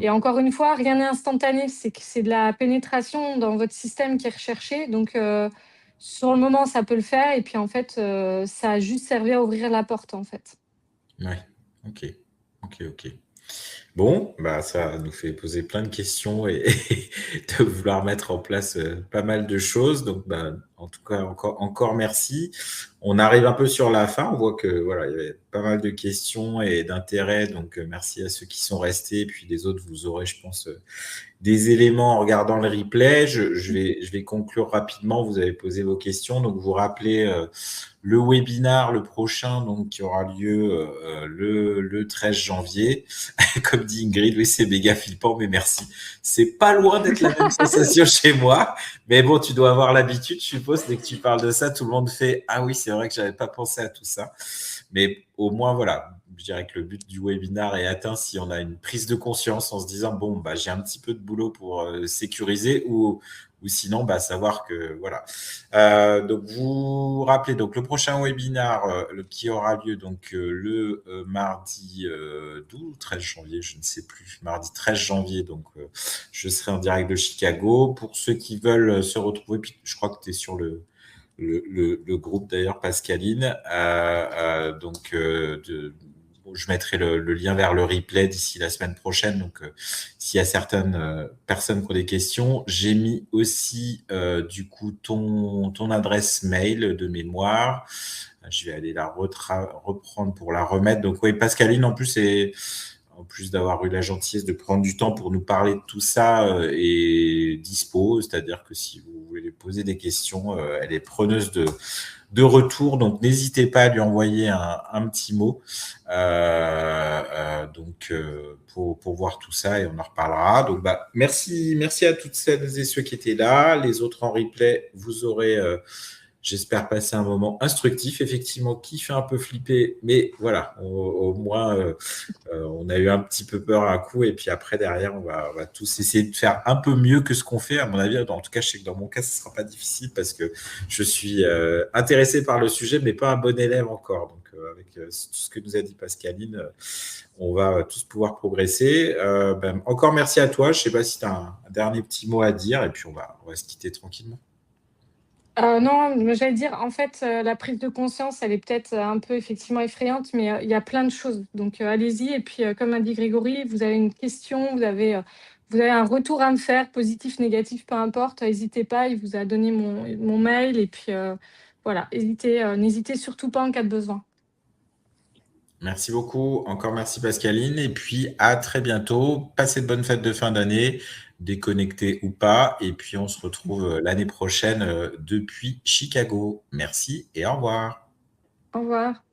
Et Hmm. encore une fois, rien n'est instantané, c'est de la pénétration dans votre système qui est recherchée. Donc, sur le moment, ça peut le faire. Et puis, en fait, ça a juste servi à ouvrir la porte, en fait. Ouais, ok, ok, ok. Bon, bah ça nous fait poser plein de questions et, de vouloir mettre en place pas mal de choses. Donc, bah, en tout cas, encore merci. On arrive un peu sur la fin. On voit que voilà, il y avait pas mal de questions et d'intérêts. Donc, merci à ceux qui sont restés. Et puis les autres, vous aurez, je pense, des éléments en regardant le replay. Je vais conclure rapidement. Vous avez posé vos questions. Donc, vous rappelez le webinar, le prochain, donc, qui aura lieu le 13 janvier. Comme dit Ingrid, oui, c'est méga flippant, mais merci. C'est pas loin d'être la même sensation chez moi. Mais bon, tu dois avoir l'habitude, je suppose, dès que tu parles de ça, tout le monde fait « Ah oui, c'est vrai que j'avais pas pensé à tout ça ». Mais au moins, voilà, je dirais que le but du webinar est atteint si on a une prise de conscience en se disant, bon, bah, j'ai un petit peu de boulot pour sécuriser ou sinon, bah, savoir que, voilà. Donc, vous rappelez, donc, le prochain webinar qui aura lieu donc le mardi 12 ou 13 janvier, je ne sais plus, mardi 13 janvier, donc je serai en direct de Chicago. Pour ceux qui veulent se retrouver, puis je crois que tu es sur le groupe d'ailleurs, Pascaline. Bon, je mettrai le lien vers le replay d'ici la semaine prochaine. Donc, s'il y a certaines personnes qui ont des questions, j'ai mis aussi du coup ton adresse mail de mémoire. Je vais aller la reprendre pour la remettre. Donc, oui, Pascaline, en plus, en plus d'avoir eu la gentillesse de prendre du temps pour nous parler de tout ça, est dispo. C'est-à-dire que si vous voulez lui poser des questions, elle est preneuse de retour. Donc, n'hésitez pas à lui envoyer un petit mot pour voir tout ça et on en reparlera. Donc, bah, merci à toutes celles et ceux qui étaient là. Les autres en replay, vous aurez... j'espère passer un moment instructif, effectivement, qui fait un peu flipper, mais voilà, au moins, on a eu un petit peu peur à un coup, et puis après, derrière, on va tous essayer de faire un peu mieux que ce qu'on fait, à mon avis. En tout cas, je sais que dans mon cas, ce ne sera pas difficile parce que je suis intéressé par le sujet, mais pas un bon élève encore. Donc, avec tout ce que nous a dit Pascaline, on va tous pouvoir progresser. Encore merci à toi. Je ne sais pas si tu as un dernier petit mot à dire, et puis on va se quitter tranquillement. Non, mais j'allais dire, en fait, la prise de conscience, elle est peut-être un peu effectivement effrayante, mais il y a plein de choses. Donc, allez-y. Et puis, comme a dit Grégory, vous avez une question, vous avez un retour à me faire, positif, négatif, peu importe. N'hésitez pas, il vous a donné mon mail. Et puis, voilà, n'hésitez surtout pas en cas de besoin. Merci beaucoup. Encore merci Pascaline. Et puis à très bientôt. Passez de bonnes fêtes de fin d'année, déconnectés ou pas. Et puis on se retrouve l'année prochaine depuis Chicago. Merci et au revoir. Au revoir.